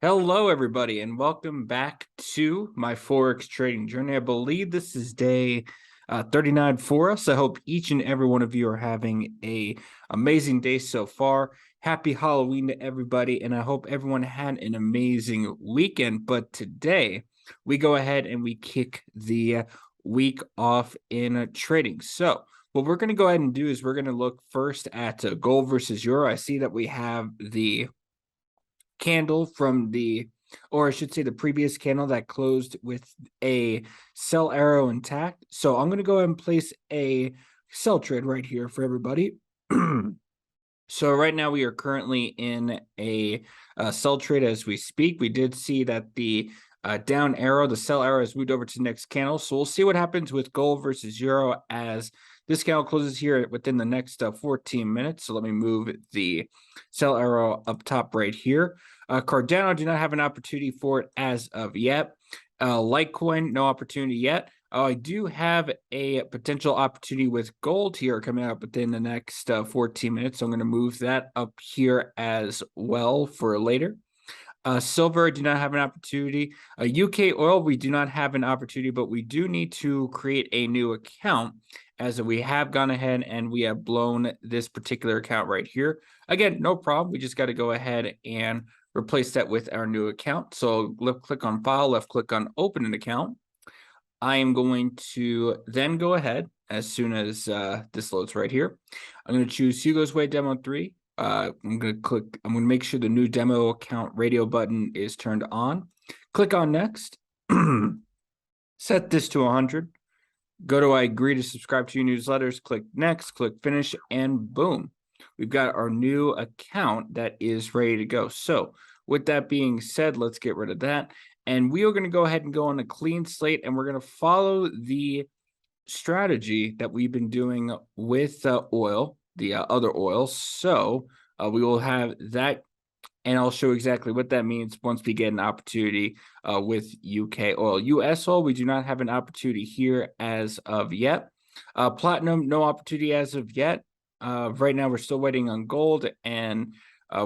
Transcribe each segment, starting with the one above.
Hello, everybody, and welcome back to my Forex trading journey. I believe this is day 39 for us. I hope each and every one of you are having an amazing day so far. Happy Halloween to everybody, and I hope everyone had an amazing weekend. But today, we go ahead and we kick the week off in trading. So, what we're going to go ahead and do is we're going to look first at gold versus euro. I see that we have the candle from or I should say the previous candle that closed with a sell arrow intact. So I'm going to go ahead and place a sell trade right here for everybody. So right now we are currently in a sell trade as we speak. We did see that the down arrow, the sell arrow, has moved over to the next candle. So we'll see what happens with gold versus euro as this candle closes here within the next 14 minutes. So let me move the sell arrow up top right here. Cardano do not have an opportunity for it as of yet. Litecoin, no opportunity yet. I do have a potential opportunity with gold here coming up within the next 14 minutes. So I'm going to move that up here as well for later. Silver, do not have an opportunity. UK oil, we do not have an opportunity, but we do need to create a new account as we have gone ahead and we have blown this particular account right here. Again, no problem. We just got to go ahead and replace that with our new account. So left click on file, left click on open an account. I am going to then go ahead as soon as this loads right here. I'm going to choose Hugo's Way Demo 3. I'm going to make sure the new demo account radio button is turned on. Click on next. Set this to 100. Go to I agree to subscribe to your newsletters. Click next, click finish, and boom. We've got our new account that is ready to go. So with that being said, let's get rid of that. And we are going to go ahead and go on a clean slate, and we're going to follow the strategy that we've been doing with oil, the other oils. So we will have that, and I'll show exactly what that means once we get an opportunity with UK oil. US oil, we do not have an opportunity here as of yet. Platinum, no opportunity as of yet. Right now, we're still waiting on gold, and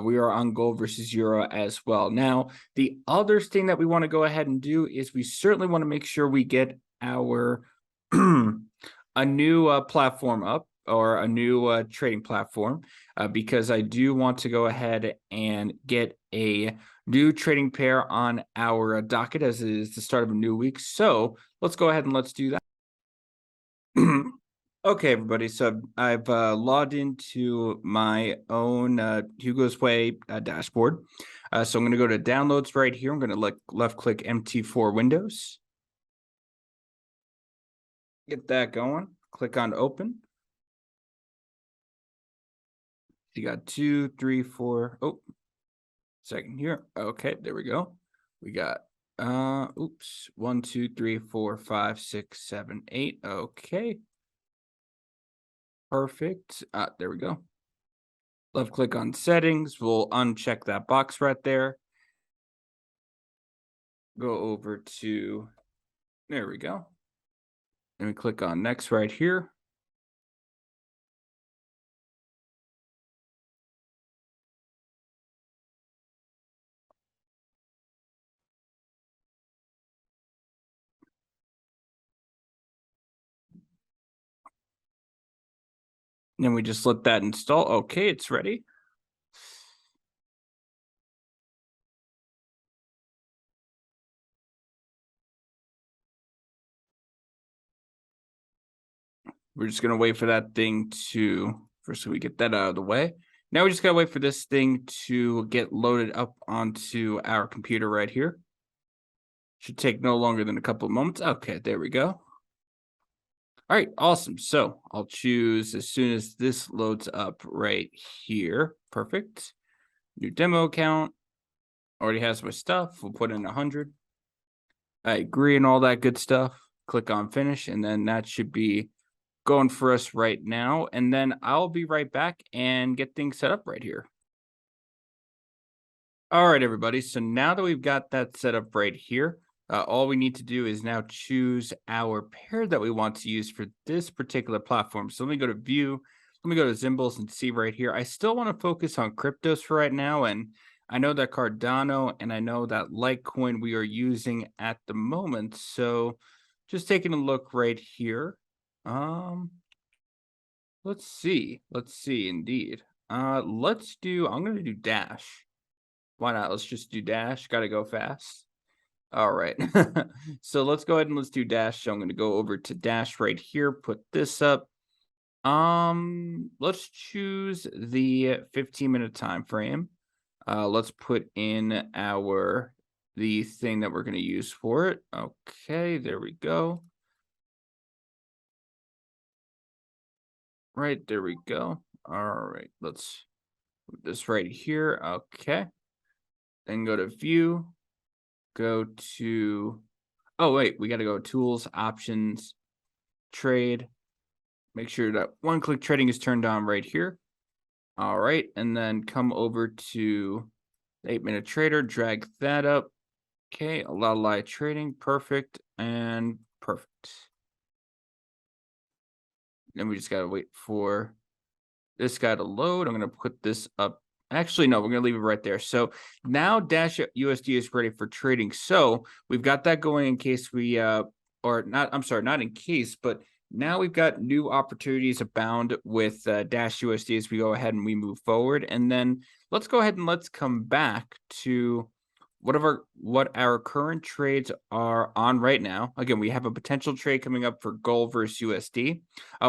we are on gold versus euro as well. Now, the other thing that we want to go ahead and do is we certainly want to make sure we get our a new platform up, or a new trading platform, because I do want to go ahead and get a new trading pair on our docket as it is the start of a new week. So let's go ahead and let's do that. Okay, everybody, so I've logged into my own Hugo's Way dashboard. So I'm going to go to downloads right here. I'm going to left click MT4 Windows. Get that going. Click on open. You got 2, 3, 4. Oh, second here. Okay, there we go. We got 1, 2, 3, 4, 5, 6, 7, 8. Okay. Perfect. There we go. Left click on settings. We'll uncheck that box right there. Go over to, there we go. And we click on next right here. And we just let that install. Okay, it's ready. We're just gonna wait for that thing to, first so we get that out of the way. Now we just gotta wait for this thing to get loaded up onto our computer right here. Should take no longer than a couple of moments. Okay, there we go. All right, awesome. So I'll choose as soon as this loads up right here. Perfect. New demo account. Already has my stuff. We'll put in 100. I agree and all that good stuff. Click on finish, and then that should be going for us right now. And then I'll be right back and get things set up right here. All right, everybody. So now that we've got that set up right here, all we need to do is now choose our pair that we want to use for this particular platform. So let me go to view. Let me go to symbols and see right here. I still want to focus on cryptos for right now. And I know that Cardano and I know that Litecoin we are using at the moment. So just taking a look right here. Um, let's see. Let's see indeed. Let's do I'm gonna do Dash. Why not? Let's just do Dash. Gotta go fast. All right. So let's go ahead and let's do Dash. So I'm gonna go over to Dash right here, put this up. Let's choose the 15-minute time frame. Let's put in the thing that we're going to use for it. Okay, there we go. Right, there we go. All right, let's put this right here. Okay, then go to view, go to, oh, wait, we got to go tools, options, trade. Make sure that one-click trading is turned on right here. All right, and then come over to 8-minute trader, drag that up. Okay, allow live trading, perfect, and perfect. Then we just gotta wait for this guy to load. I'm gonna put this up. Actually, no, we're gonna leave it right there. So now Dash USD is ready for trading. So we've got that going in case we or not, I'm sorry, not in case, but now we've got new opportunities abound with Dash USD as we go ahead and we move forward. And then let's go ahead and let's come back to what our current trades are on right now. Again, we have a potential trade coming up for gold versus USD.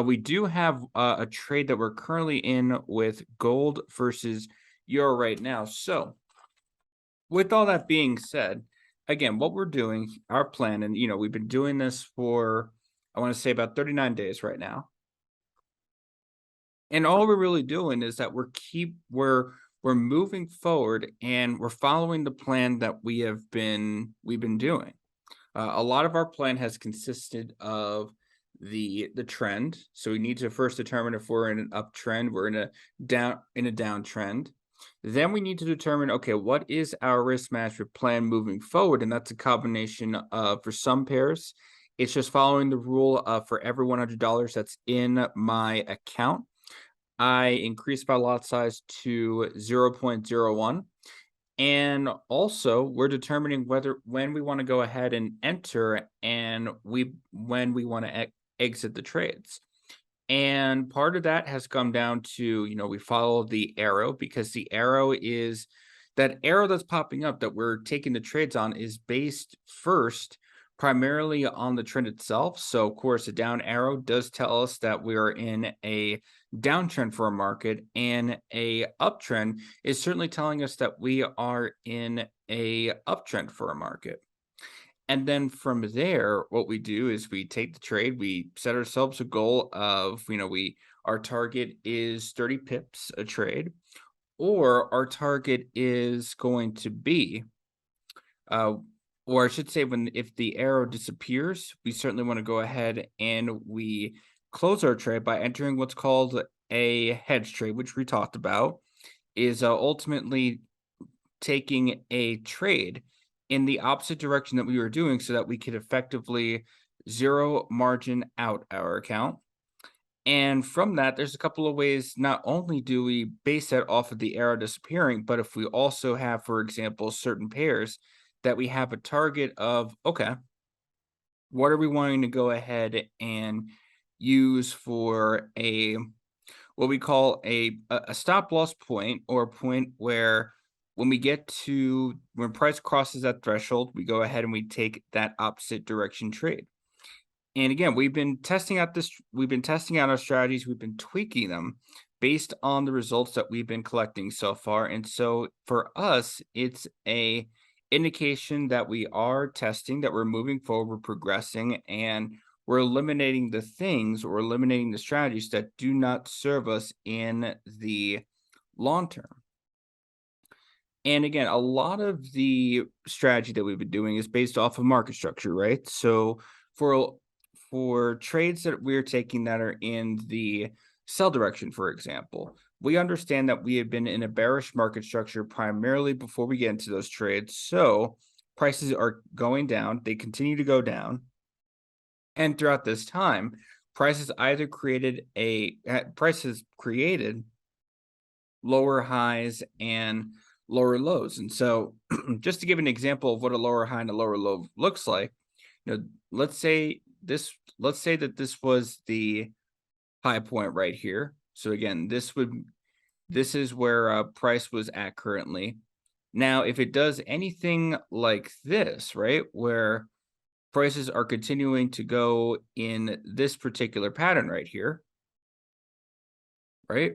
We do have a trade that we're currently in with gold versus euro right now. So, with all that being said, again, what we're doing, our plan, and we've been doing this for I want to say about 39 days right now. And all we're really doing is that we're moving forward and we're following the plan that we've been doing. A lot of our plan has consisted of the trend. So we need to first determine if we're in an uptrend, we're in a downtrend. Then we need to determine, okay, what is our risk management plan moving forward? And that's a combination of, for some pairs, it's just following the rule of for every $100 that's in my account, I increased my lot size to 0.01. And also, we're determining when we want to go ahead and enter and when we want to exit the trades. And part of that has come down to, we follow the arrow because the arrow is that arrow that's popping up that we're taking the trades on is based first primarily on the trend itself. So, of course, a down arrow does tell us that we are in a downtrend for a market, and a uptrend is certainly telling us that we are in a uptrend for a market. And then from there, what we do is we take the trade, we set ourselves a goal of, our target is 30 pips a trade, or our target is going to be, or I should say, if the arrow disappears, we certainly want to go ahead and we close our trade by entering what's called a hedge trade, which we talked about, is ultimately taking a trade in the opposite direction that we were doing so that we could effectively zero margin out our account. And from that, there's a couple of ways. Not only do we base that off of the arrow disappearing, but if we also have, for example, certain pairs that we have a target of, okay, what are we wanting to go ahead and use for what we call a stop loss point, or a point where when price crosses that threshold, we go ahead and we take that opposite direction trade. And again, we've been testing out our strategies, we've been tweaking them based on the results that we've been collecting so far. And so for us, it's a indication that we are testing, that we're moving forward, we're progressing, and we're eliminating the strategies that do not serve us in the long term. And again, a lot of the strategy that we've been doing is based off of market structure, right? So for trades that we're taking that are in the sell direction, for example, we understand that we have been in a bearish market structure primarily before we get into those trades. So prices are going down, they continue to go down. And throughout this time, prices created lower highs and lower lows. And so just to give an example of what a lower high and a lower low looks like, let's say that this was the high point right here. So again, this is where price was at currently. Now, if it does anything like this, right, where prices are continuing to go in this particular pattern right here, right?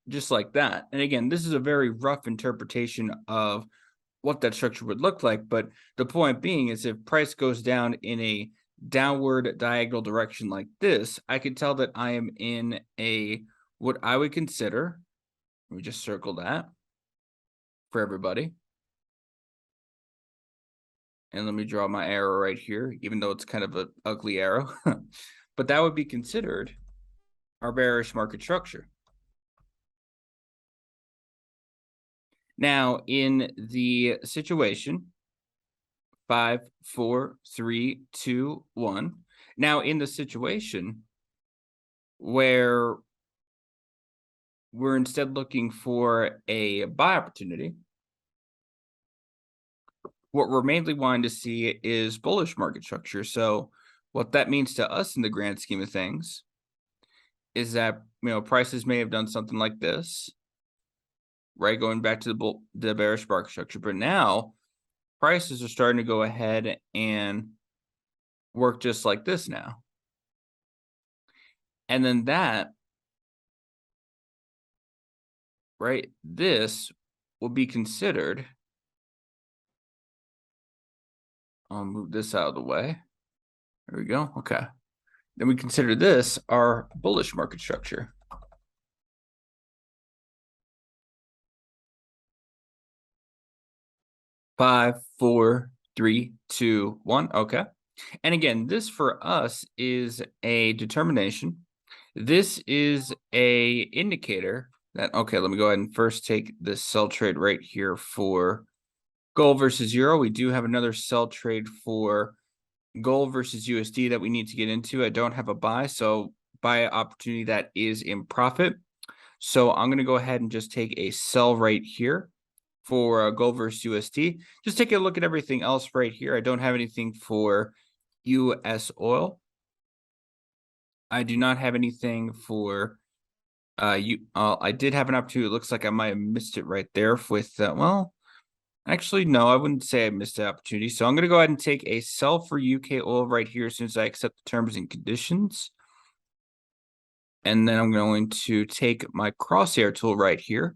Just like that. And again, this is a very rough interpretation of what that structure would look like. But the point being is if price goes down in a downward diagonal direction like this, I can tell that I am in a what I would consider, let me just circle that for everybody. And let me draw my arrow right here, even though it's kind of an ugly arrow. But that would be considered our bearish market structure. Now, in the situation, 5, 4, 3, 2, 1. Now, in the situation where we're instead looking for a buy opportunity, what we're mainly wanting to see is bullish market structure. So what that means to us in the grand scheme of things is that, prices may have done something like this, right? Going back to the bearish market structure. But now prices are starting to go ahead and work just like this now. And then that, right, this will be considered, I'll move this out of the way. There we go. Okay. Then we consider this our bullish market structure. Five, 4, 3, 2, 1. Okay. And again, this for us is a determination. This is a indicator that, okay, let me go ahead and first take this sell trade right here for gold versus euro. We do have another sell trade for gold versus USD that we need to get into. I don't have a buy, so buy opportunity that is in profit. So I'm going to go ahead and just take a sell right here for gold versus USD. Just take a look at everything else right here. I don't have anything for US oil. I do not have anything for I did have an opportunity. It looks like I might have missed it right there with well, actually, no, I wouldn't say I missed the opportunity. So I'm going to go ahead and take a sell for UK oil right here as soon as I accept the terms and conditions. And then I'm going to take my crosshair tool right here.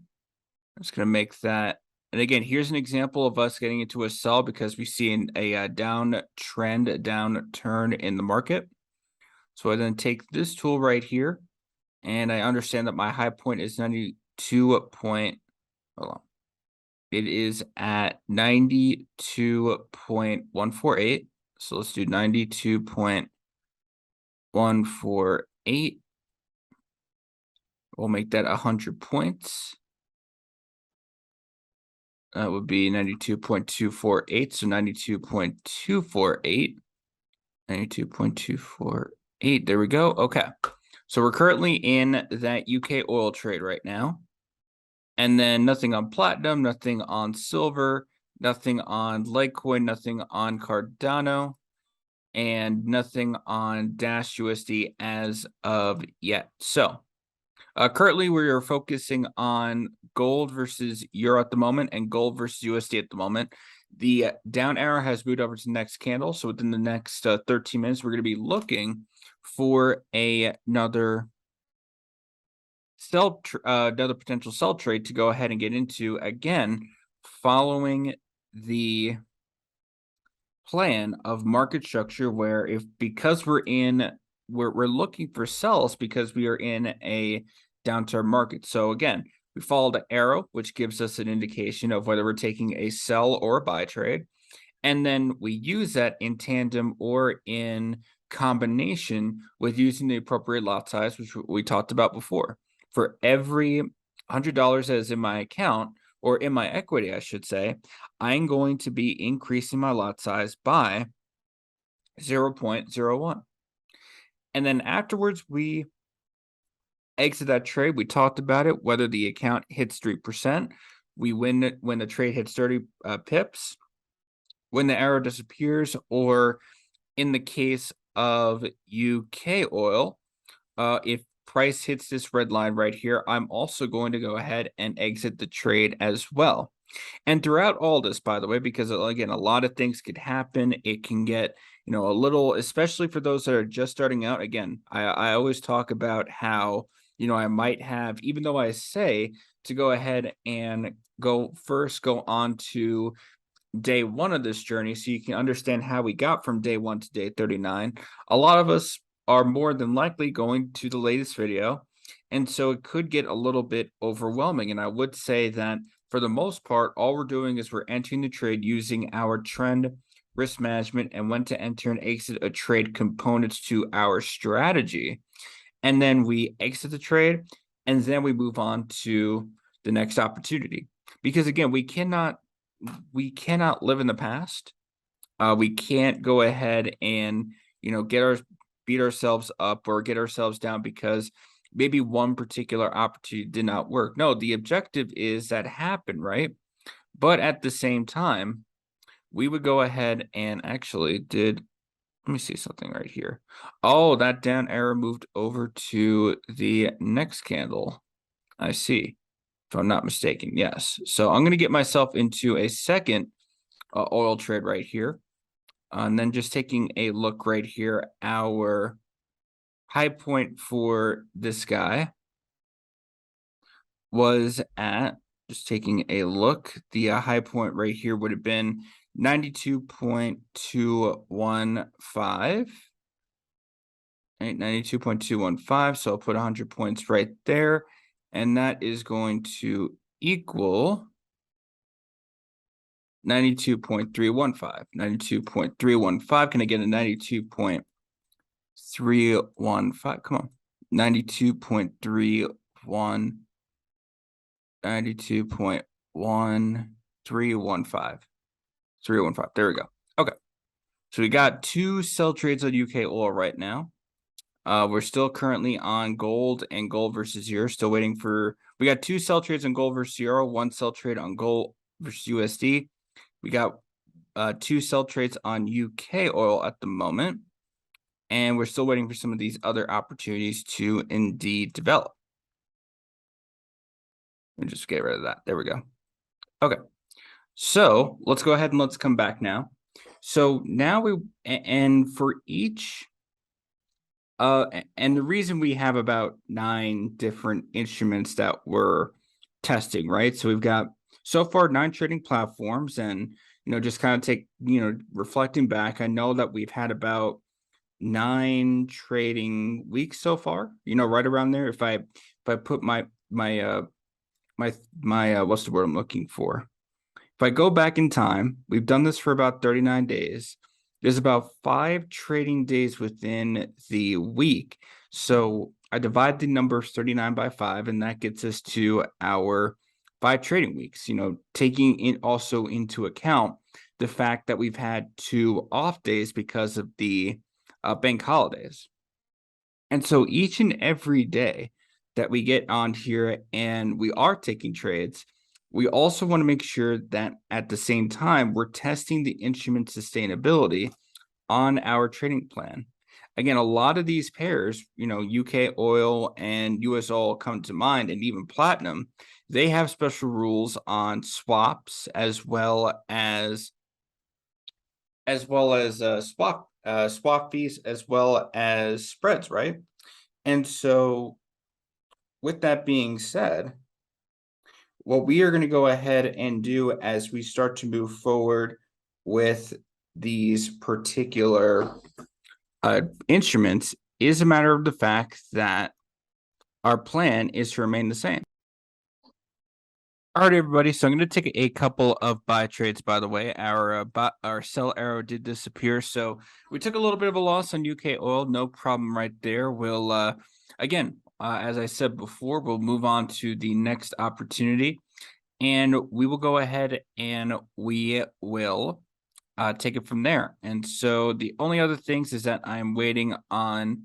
I'm just going to make that. And again, here's an example of us getting into a sell because we see a downtrend, a downturn in the market. So I then take this tool right here, and I understand that my high point is 92 point. Hold on. It is at 92.148. So let's do 92.148. We'll make that 100 points. That would be 92.248. So 92.248. 92.248. There we go. Okay. So we're currently in that UK oil trade right now. And then nothing on platinum, nothing on silver, nothing on Litecoin, nothing on Cardano, and nothing on Dash USD as of yet. So currently we are focusing on gold versus euro at the moment and gold versus USD at the moment. The down arrow has moved over to the next candle. So within the next 13 minutes, we're going to be looking for another another potential sell trade to go ahead and get into, again, following the plan of market structure where because we're looking for sells because we are in a downturn market. So again, we follow the arrow, which gives us an indication of whether we're taking a sell or a buy trade. And then we use that in tandem or in combination with using the appropriate lot size, which we talked about before. For every $100 that is in my account, or in my equity, I should say, I'm going to be increasing my lot size by 0.01. And then afterwards, we exit that trade. We talked about it, whether the account hits 3%. we win it when the trade hits 30 pips, when the arrow disappears, or in the case of UK oil, if price hits this red line right here, I'm also going to go ahead and exit the trade as well. And throughout all this, by the way, because again, a lot of things could happen. It can get, a little, especially for those that are just starting out. Again, I always talk about how, I might have, even though I say to go ahead and go on to day one of this journey so you can understand how we got from day 1 to day 39. A lot of us are more than likely going to the latest video, and so it could get a little bit overwhelming. And I would say that for the most part, all we're doing is we're entering the trade using our trend, risk management, and when to enter and exit a trade components to our strategy. And then we exit the trade, and then we move on to the next opportunity. Because again, we cannot live in the past. We can't go ahead and beat ourselves up or get ourselves down because maybe one particular opportunity did not work. No, the objective is that happen, right? But at the same time, we would go ahead and actually let me see something right here. Oh, that down arrow moved over to the next candle. I see. If I'm not mistaken, yes. So I'm going to get myself into a second oil trade right here. And then just taking a look right here, our high point for this guy was at, just taking a look, the high point right here would have been 92.215. Right, 92.215. So I'll put 100 points right there. And that is going to equal 92.315. 92.315. Can I get a 92.315? Come on. 92.31. 92.1315. 315. There we go. Okay. So we got 2 sell trades on UK oil right now. We're still currently on gold and gold versus euro. Still waiting for. We got 2 sell trades on gold versus euro. 1 sell trade on gold versus USD. We got 2 sell trades on UK oil at the moment, and we're still waiting for some of these other opportunities to indeed develop. Let me just get rid of that. There we go. Okay. So let's go ahead and let's come back now. So now and for each, and the reason we have about 9 different instruments that we're testing, right? So we've got so far 9 trading platforms, and, just kind of reflecting back, I know that we've had about 9 trading weeks so far, right around there. If I put my what's the word I'm looking for? If I go back in time, we've done this for about 39 days. There's about 5 trading days within the week. So I divide the number 39 by 5, and that gets us to our 5 trading weeks, taking it also into account the fact that we've had 2 off days because of the bank holidays. And so each and every day that we get on here and we are taking trades, we also want to make sure that at the same time, we're testing the instrument sustainability on our trading plan. Again, a lot of these pairs, UK oil and US oil come to mind, and even platinum, they have special rules on swaps as well as swap fees as well as spreads, right? And so with that being said, what we are going to go ahead and do as we start to move forward with these particular instruments is a matter of the fact that our plan is to remain the same. All right, everybody. So I'm going to take a couple of buy trades, by the way. Our sell arrow did disappear. So we took a little bit of a loss on UK oil. No problem right there. We'll, again, as I said before, we'll move on to the next opportunity. And we will go ahead and we will take it from there. And so the only other things is that I'm waiting on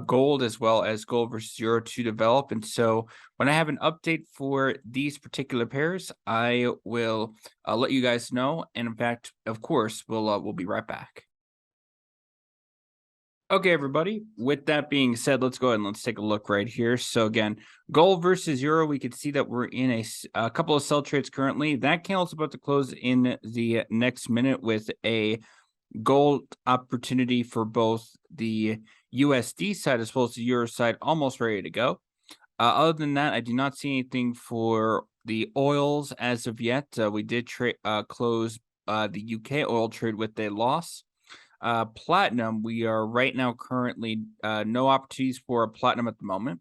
gold as well as gold versus euro to develop. And so when I have an update for these particular pairs, I will let you guys know. And in fact, of course, we'll be right back. Okay, everybody. With that being said, let's go ahead and let's take a look right here. So again, gold versus euro, we could see that we're in a couple of sell trades currently. That candle's about to close in the next minute with a gold opportunity for both the USD side as well as the euro side almost ready to go. Other than that, I do not see anything for the oils as of yet. We did close the UK oil trade with a loss. Platinum, we are right now currently no opportunities for platinum at the moment.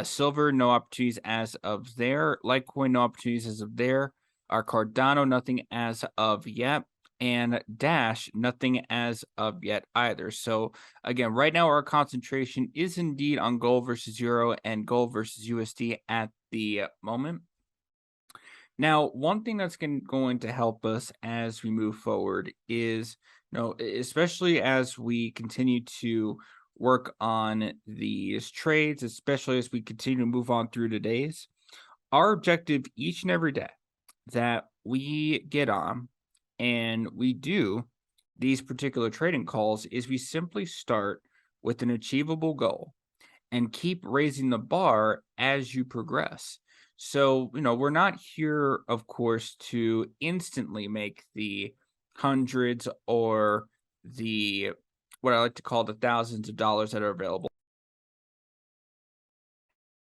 Silver, no opportunities as of there. Litecoin, no opportunities as of there. Our Cardano, nothing as of yet. And Dash, nothing as of yet either. So again, right now our concentration is indeed on gold versus euro and gold versus USD at the moment. Now, one thing that's going to help us as we move forward is, especially as we continue to work on these trades, especially as we continue to move on through today's, our objective each and every day that we get on and we do these particular trading calls is we simply start with an achievable goal and keep raising the bar as you progress. So, we're not here, of course, to instantly make the hundreds or the what I like to call the thousands of dollars that are available.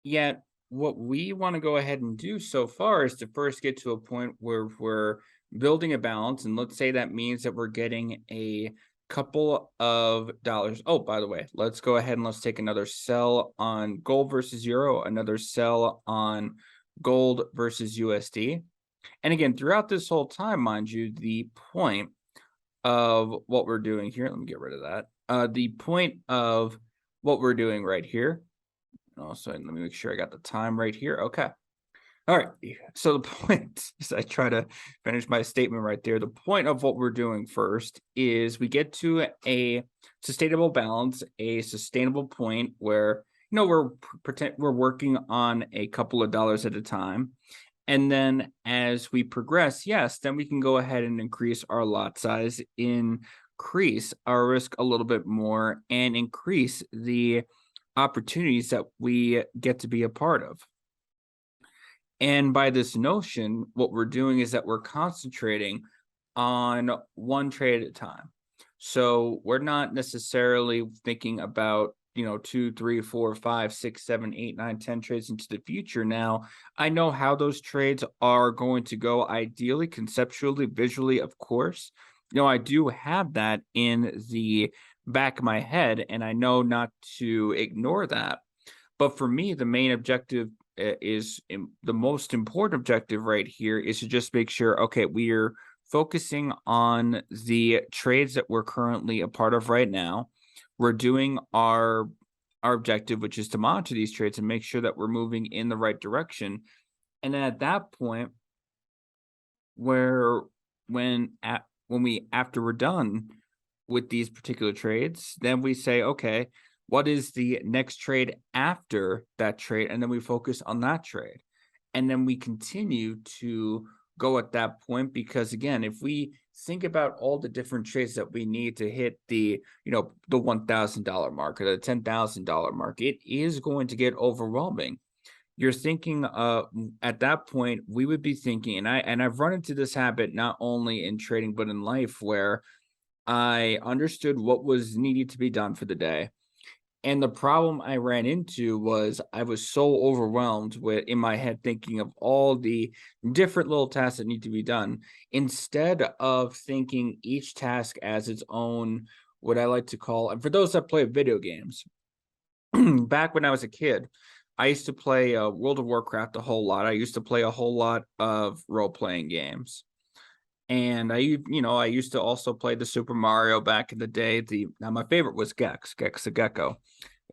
Yet, what we want to go ahead and do so far is to first get to a point where we're building a balance. And let's say that means that we're getting a couple of dollars. Oh, by the way, let's go ahead and let's take another sell on gold versus euro, another sell on gold versus USD. And again, throughout this whole time, mind you, the point of what we're doing here, let me get rid of that. The point of what we're doing right here. Also, let me make sure I got the time right here. Okay. All right. So the point is I try to finish my statement right there. The point of what we're doing first is we get to a sustainable balance, a sustainable point where we're working on a couple of dollars at a time. And then as we progress, yes, then we can go ahead and increase our lot size, increase our risk a little bit more, and increase the opportunities that we get to be a part of. And by this notion, what we're doing is that we're concentrating on one trade at a time. So we're not necessarily thinking about, 2, 3, 4, 5, 6, 7, 8, 9, 10 trades into the future. Now, I know how those trades are going to go ideally, conceptually, visually, of course. I do have that in the back of my head, and I know not to ignore that. But for me, the main objective is the most important objective right here is to just make sure, okay, we are focusing on the trades that we're currently a part of right now. We're doing our objective, which is to monitor these trades and make sure that we're moving in the right direction. And then at that point, after we're done with these particular trades, then we say, okay, what is the next trade after that trade? And then we focus on that trade. And then we continue to go at that point, because again, if we think about all the different trades that we need to hit the $1,000 mark or the $10,000 mark, it is going to get overwhelming. You're thinking at that point, we would be thinking, and I've run into this habit not only in trading but in life, where I understood what was needed to be done for the day. And the problem I ran into was I was so overwhelmed in my head thinking of all the different little tasks that need to be done, instead of thinking each task as its own, what I like to call, and for those that play video games, back when I was a kid, I used to play World of Warcraft a whole lot. I used to play a whole lot of role-playing games. And I used to also play the Super Mario back in the day. Now my favorite was Gex the Gecko.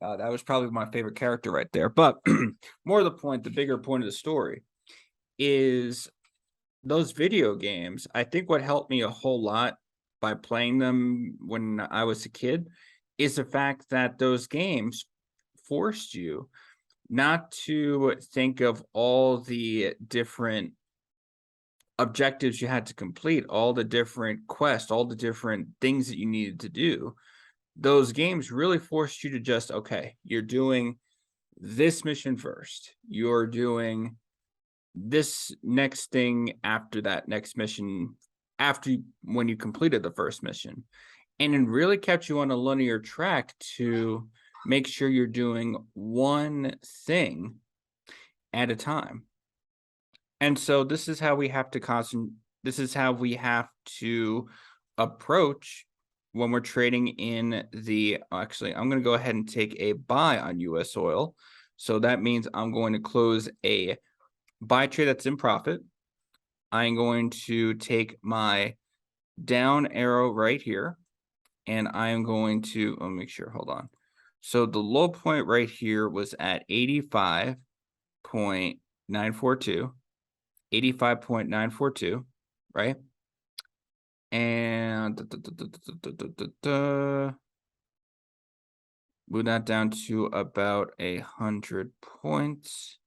That was probably my favorite character right there. But more to the point, the bigger point of the story is those video games. I think what helped me a whole lot by playing them when I was a kid is the fact that those games forced you not to think of all the different objectives you had to complete, all the different quests, all the different things that you needed to do. Those games really forced you to just, okay, you're doing this mission first. You're doing this next thing after that next mission, when you completed the first mission. And it really kept you on a linear track to make sure you're doing one thing at a time. And so this is how we have to this is how we have to approach when we're trading in the actually, I'm going to go ahead and take a buy on US oil. So that means I'm going to close a buy trade that's in profit. I'm going to take my down arrow right here, and I am going to, let me make sure, hold on. So the low point right here was at 85.942. 85.942, right? And move that down to about 100 points.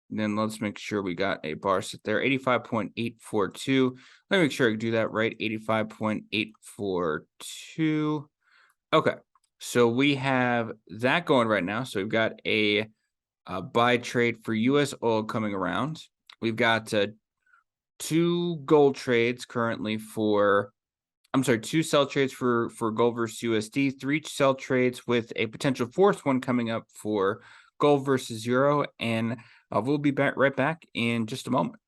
And then let's make sure we got a bar set there, 85.842. Let me make sure I do that right, 85.842. Okay, so we have that going right now. So we've got a buy trade for US oil coming around. We've got 2 gold trades currently two sell trades for gold versus USD, 3 sell trades with a potential 4th one coming up for gold versus euro, and we'll be right back in just a moment.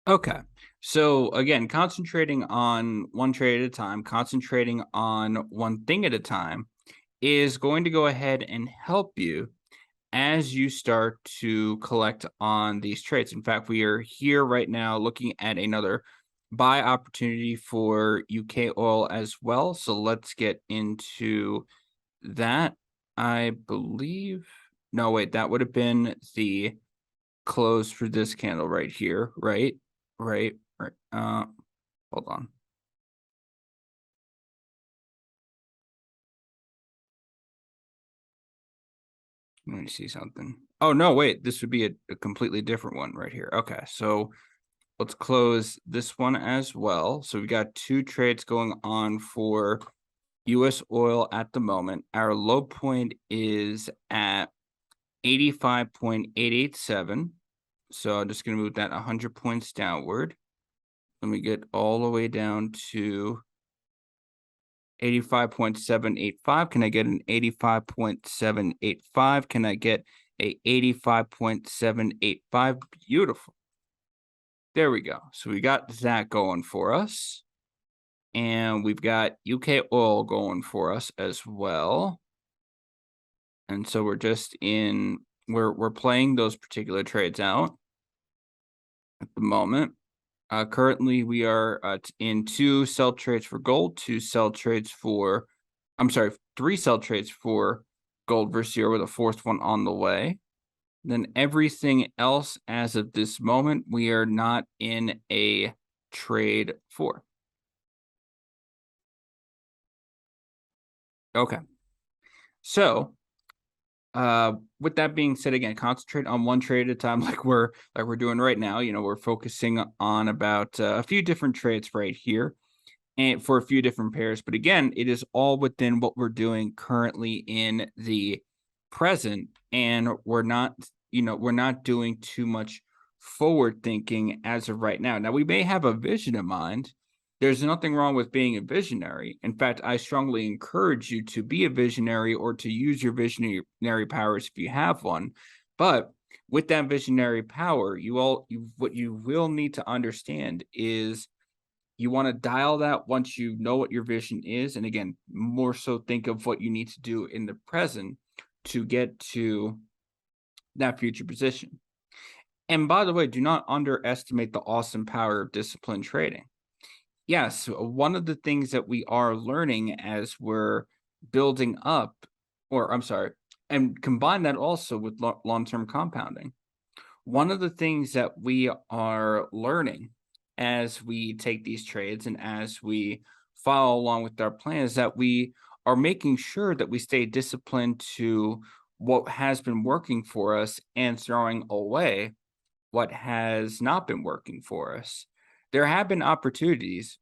Okay, so again, concentrating on one trade at a time, concentrating on one thing at a time is going to go ahead and help you as you start to collect on these trades. In fact, we are here right now looking at another buy opportunity for UK oil as well. So let's get into that. I believe, no, wait, that would have been the close for this candle right here, right? Right. Hold on. Let me see something. Oh, no, wait, this would be a completely different one right here. Okay, so let's close this one as well. So we got 2 trades going on for US oil at the moment. Our low point is at 85.887. So I'm just going to move that 100 points downward. Let me get all the way down to 85.785. Can I get an 85.785? Can I get a 85.785? Beautiful. There we go. So we got that going for us. And we've got UK oil going for us as well. And so we're just we're playing those particular trades out at the moment. Currently we are in 2 sell trades for gold, 3 sell trades for gold versus euro with a 4th one on the way. Then everything else as of this moment, we are not in a trade for. Okay. So, with that being said, again, concentrate on one trade at a time, like we're doing right now. You know, we're focusing on about a few different trades right here, and for a few different pairs. But again, it is all within what we're doing currently in the present, and we're not doing too much forward thinking as of right now. Now, we may have a vision in mind. There's nothing wrong with being a visionary. In fact, I strongly encourage you to be a visionary or to use your visionary powers if you have one. But with that visionary power, what you will need to understand is you want to dial that once you know what your vision is. And again, more so think of what you need to do in the present to get to that future position. And by the way, do not underestimate the awesome power of disciplined trading. Yes, one of the things that we are learning as we're building up, and combine that also with long-term compounding. One of the things that we are learning as we take these trades and as we follow along with our plan is that we are making sure that we stay disciplined to what has been working for us and throwing away what has not been working for us. There have been opportunities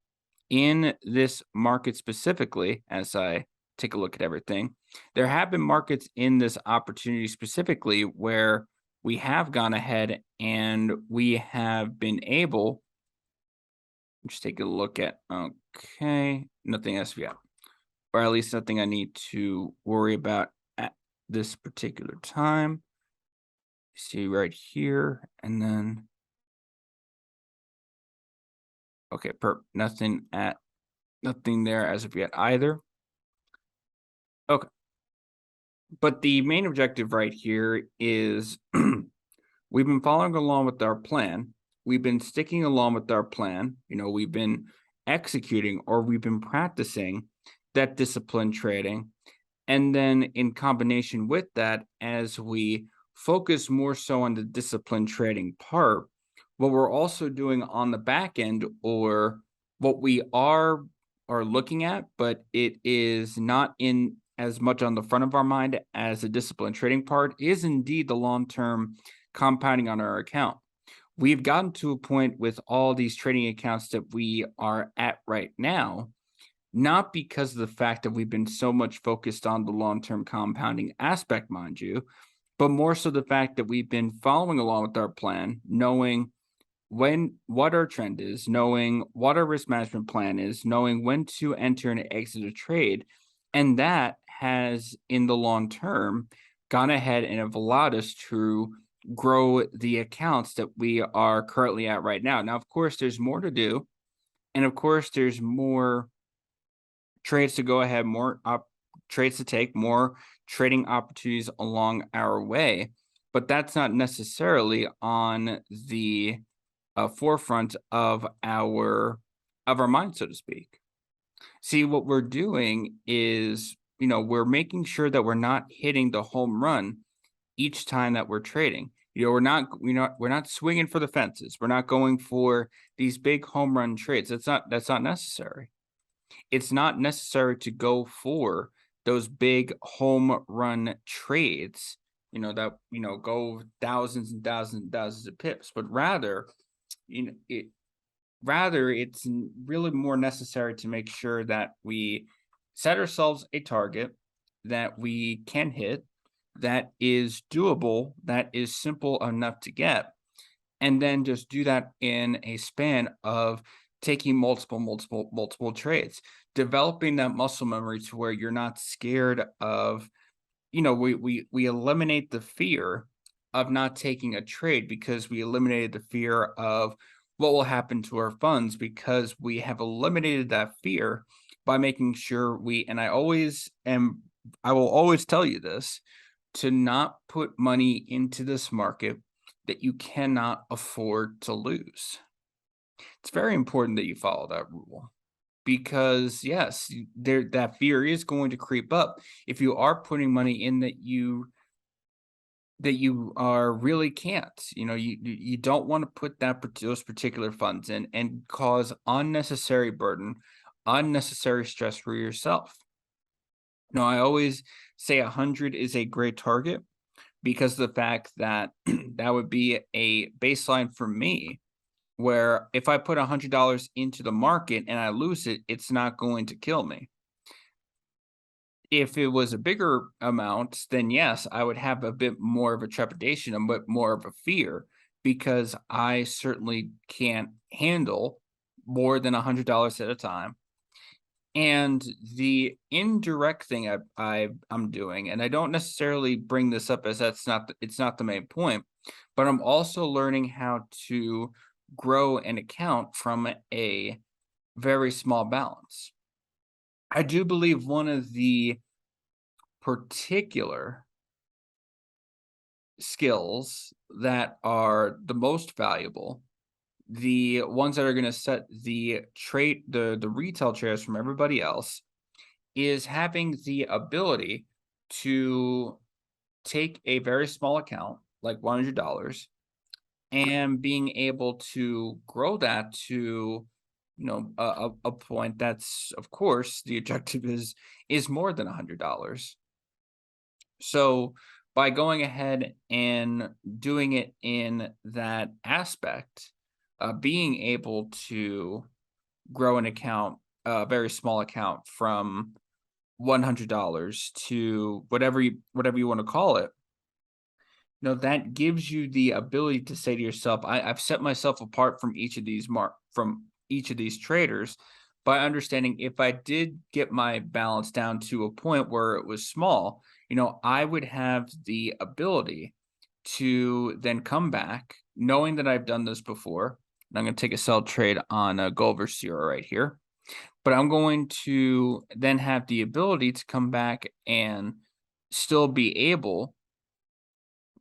in this market specifically, as I take a look at everything, there have been markets in this opportunity specifically where we have gone ahead and we have been able, just take a look at, okay, nothing else yet, or at least nothing I need to worry about at this particular time. See right here, and then, okay, nothing there as of yet either. Okay. But the main objective right here is we've been following along with our plan. We've been sticking along with our plan. We've been executing or we've been practicing that disciplined trading. And then in combination with that, as we focus more so on the disciplined trading part, what we're also doing on the back end, or what we are looking at, but it is not in as much on the front of our mind as the disciplined trading part, is indeed the long-term compounding on our account. We've gotten to a point with all these trading accounts that we are at right now, not because of the fact that we've been so much focused on the long-term compounding aspect, mind you, but more so the fact that we've been following along with our plan, knowing what our trend is, knowing what our risk management plan is, knowing when to enter and exit a trade. And that has, in the long term, gone ahead and have allowed us to grow the accounts that we are currently at right now. Now, of course, there's more to do. And of course, there's more trades to go ahead, more trades to take, more trading opportunities along our way. But that's not necessarily on the forefront of our mind, so to speak. See, what we're doing is, we're making sure that we're not hitting the home run each time that we're trading. We're not swinging for the fences. We're not going for these big home run trades. That's not necessary. It's not necessary to go for those big home run trades, go thousands and thousands and thousands of pips, but rather, it's really more necessary to make sure that we set ourselves a target that we can hit, that is doable, that is simple enough to get, and then just do that in a span of taking multiple trades, developing that muscle memory to where you're not scared of, we eliminate the fear of not taking a trade because we eliminated the fear of what will happen to our funds, because we have eliminated that fear by making sure and I will always tell you this, to not put money into this market that you cannot afford to lose. It's very important that you follow that rule, because yes, that fear is going to creep up if you are putting money in that you are really can't. You don't want to put those particular funds in and cause unnecessary burden, unnecessary stress for yourself. I always say 100 is a great target, because of the fact that that would be a baseline for me, where if I put $100 into the market and I lose it, it's not going to kill me. If it was a bigger amount, then yes, I would have a bit more of a trepidation, a bit more of a fear, because I certainly can't handle more than $100 at a time. And the indirect thing I'm doing, and I don't necessarily bring this up as it's not the main point, but I'm also learning how to grow an account from a very small balance. I do believe one of the particular skills that are the most valuable, the ones that are going to set the retail traders from everybody else, is having the ability to take a very small account like $100 and being able to grow that to a point that's, of course, the objective is more than $100. So by going ahead and doing it in that aspect, being able to grow an account, a very small account, from $100 to whatever you want to call it, that gives you the ability to say to yourself, I've set myself apart from each of these traders by understanding if I did get my balance down to a point where it was small, I would have the ability to then come back knowing that I've done this before. And I'm going to take a sell trade on a gold versus euro right here. But I'm going to then have the ability to come back and still be able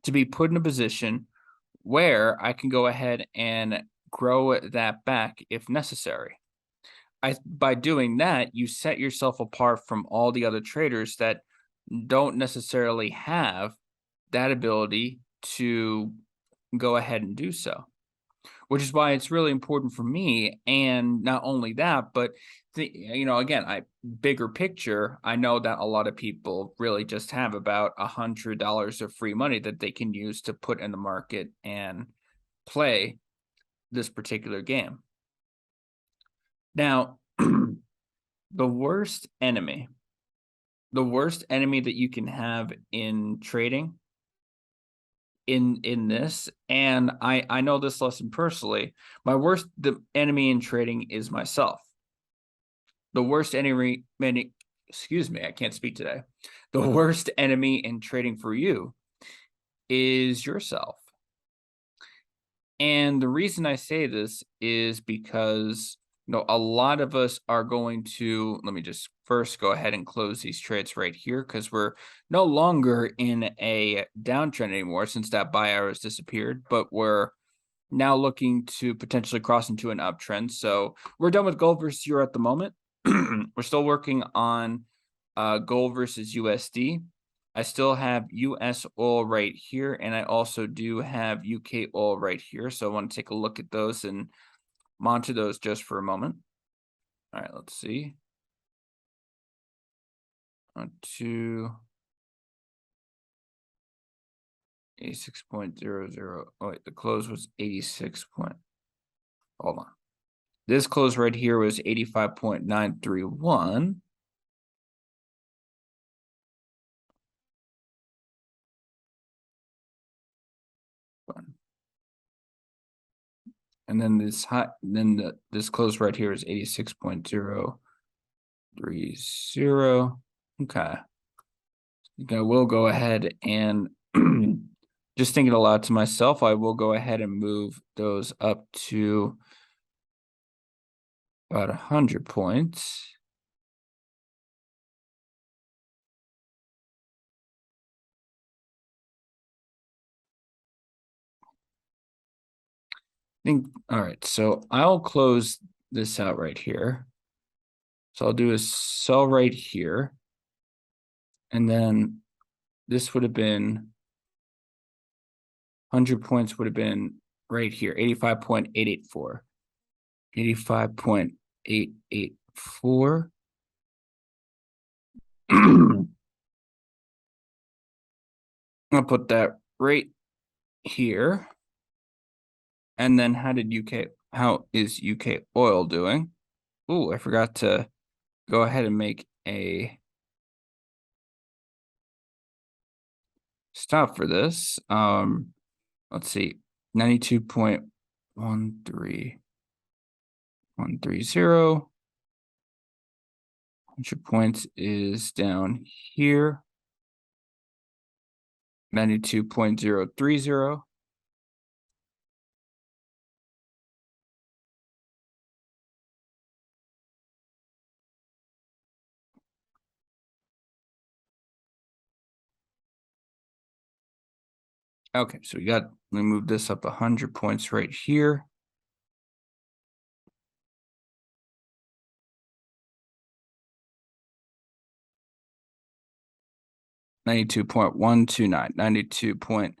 to be put in a position where I can go ahead and grow that back if necessary. By doing that, you set yourself apart from all the other traders that don't necessarily have that ability to go ahead and do so, which is why it's really important for me. And not only that, but again, bigger picture, I know that a lot of people really just have about $100 of free money that they can use to put in the market and play this particular game. Now, the worst enemy that you can have in trading in this, and I know this lesson personally, the enemy in trading is myself. The worst enemy, excuse me, I can't speak today. The worst enemy in trading for you is yourself. And the reason I say this is because, a lot of us are going to, let me just first go ahead and close these trades right here, because we're no longer in a downtrend anymore since that buy arrow has disappeared, but we're now looking to potentially cross into an uptrend. So we're done with gold versus euro at the moment. We're still working on gold versus USD. I still have US oil right here, and I also do have UK oil right here. So I want to take a look at those and monitor those just for a moment. All right, let's see. 86.00. Oh, wait, the close was 86 point. Hold on. This close right here was 85.931. And then this this close right here is 86.030. Okay. I will go ahead and just thinking aloud to myself, I will go ahead and move those up to about 100 points. All right, so I'll close this out right here. So I'll do a sell right here. And then this would have been 100 points would have been right here, 85.884. 85.884. I'll put that right here. And then how is UK oil doing? Oh, I forgot to go ahead and make a stop for this. Let's see, 92.13130. 100 points is down here. 92.030. Okay, so let me move this up 100 points right here. $92.129, 92.129.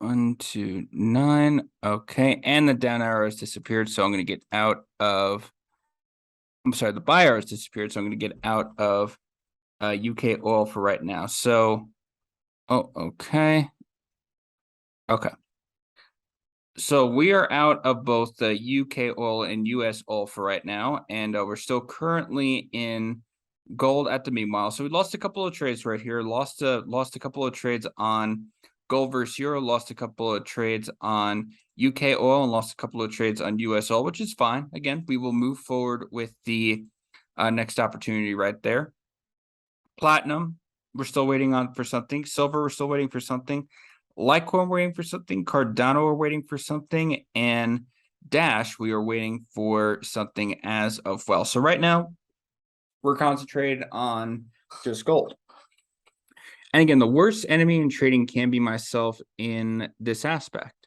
1, 2, 9. Okay, and the down arrow has disappeared, so I'm going to get out of. I'm sorry, the buy arrow has disappeared, so I'm going to get out of UK oil for right now. So, okay. Okay. So we are out of both the UK oil and US oil for right now, and we're still currently in gold at the meanwhile. So we lost a couple of trades right here. Lost a couple of trades on gold versus euro. Lost a couple of trades on UK oil, and lost a couple of trades on US oil, which is fine. Again, we will move forward with the next opportunity right there. Platinum, we're still waiting on for something. Silver, we're still waiting for something. Litecoin, we're waiting for something. Cardano, we're waiting for something. And Dash, we are waiting for something as of well. So right now, we're concentrated on just gold. And again, the worst enemy in trading can be myself in this aspect.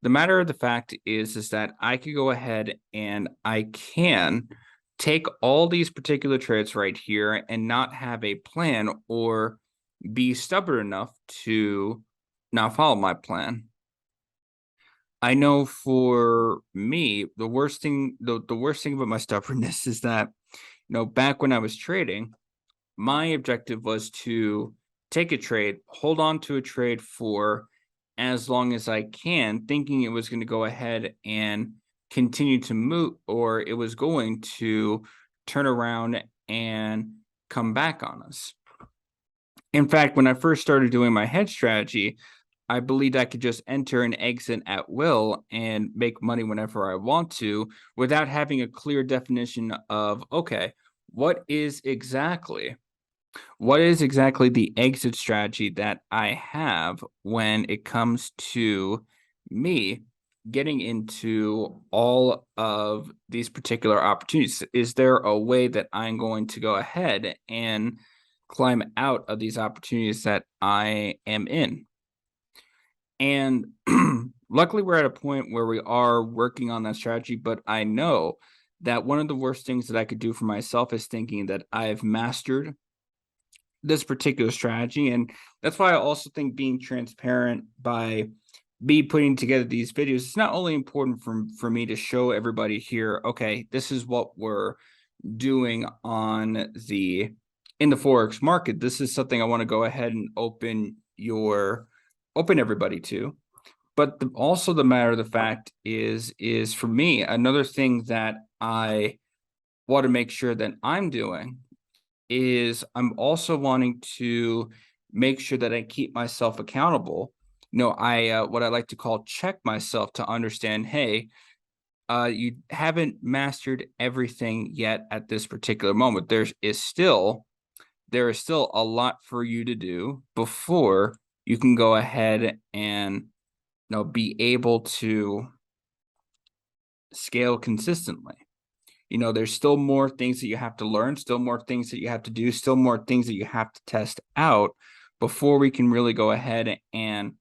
The matter of the fact is that I could go ahead and I can take all these particular trades right here and not have a plan or be stubborn enough to not follow my plan. I know for me, the worst thing about my stubbornness is that, back when I was trading, my objective was to take a trade, hold on to a trade for as long as I can, thinking it was going to go ahead and continue to move, or it was going to turn around and come back on us. In fact, when I first started doing my hedge strategy, I believed I could just enter and exit at will and make money whenever I want to without having a clear definition of, okay, what is exactly the exit strategy that I have when it comes to me getting into all of these particular opportunities? Is there a way that I'm going to go ahead and climb out of these opportunities that I am in? And luckily, we're at a point where we are working on that strategy, but I know that one of the worst things that I could do for myself is thinking that I've mastered this particular strategy. And that's why I also think being transparent by me putting together these videos, it's not only important for me to show everybody here, okay, this is what we're doing in the Forex market. This is something I want to go ahead and open everybody to. But also the matter of the fact is for me, another thing that I want to make sure that I'm doing is I'm also wanting to make sure that I keep myself accountable. I what I like to call check myself to understand, hey, you haven't mastered everything yet at this particular moment. There is still a lot for you to do before you can go ahead and be able to scale consistently. There's still more things that you have to learn, still more things that you have to do, still more things that you have to test out before we can really go ahead and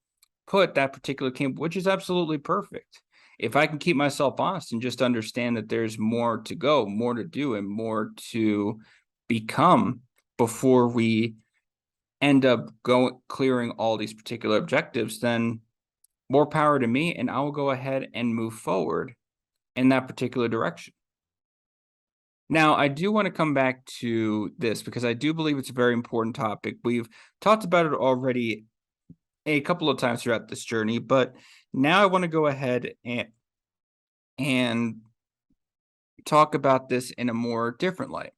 put that particular camp, which is absolutely perfect. If I can keep myself honest and just understand that there's more to go, more to do, and more to become before we end up clearing all these particular objectives, then more power to me, and I will go ahead and move forward in that particular direction. Now, I do want to come back to this because I do believe it's a very important topic. We've talked about it already a couple of times throughout this journey, but now I want to go ahead and talk about this in a more different light.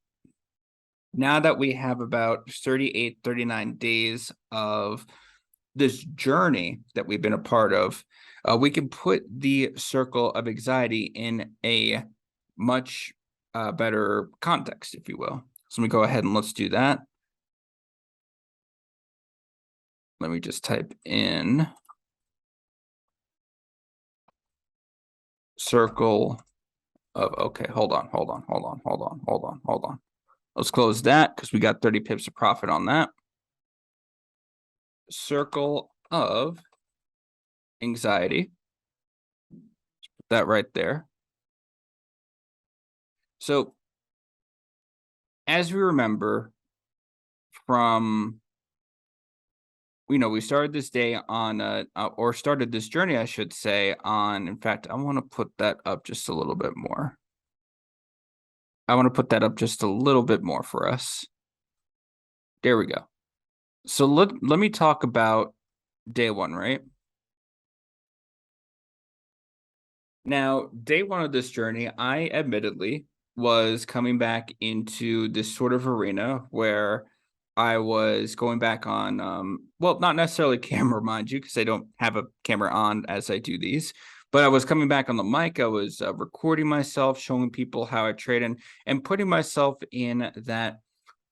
Now that we have about 38, 39 days of this journey that we've been a part of, we can put the circle of anxiety in a much better context, if you will. So let me go ahead and let's do that. Let me just type in circle of, okay, hold on. Let's close that because we got 30 pips of profit on that. Circle of anxiety. Put that right there. So as we remember from we started this day on or started this journey, I should say, on, in fact, I want to put that up just a little bit more. I want to put that up just a little bit more for us. There we go. So let me talk about day one, right? Now, day one of this journey, I admittedly was coming back into this sort of arena where I was going back on, well, not necessarily camera, mind you, because I don't have a camera on as I do these, but I was coming back on the mic. I was recording myself, showing people how I trade and putting myself in that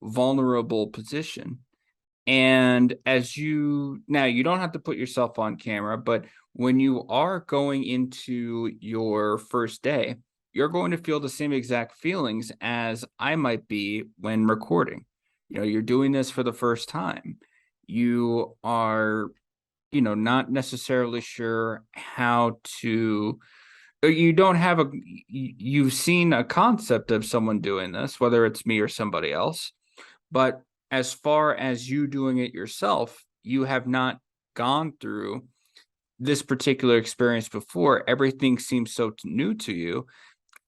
vulnerable position. And now you don't have to put yourself on camera, but when you are going into your first day, you're going to feel the same exact feelings as I might be when recording. You're doing this for the first time. You are, not necessarily sure how to, or you don't have you've seen a concept of someone doing this, whether it's me or somebody else. But as far as you doing it yourself, you have not gone through this particular experience before. Everything seems so new to you.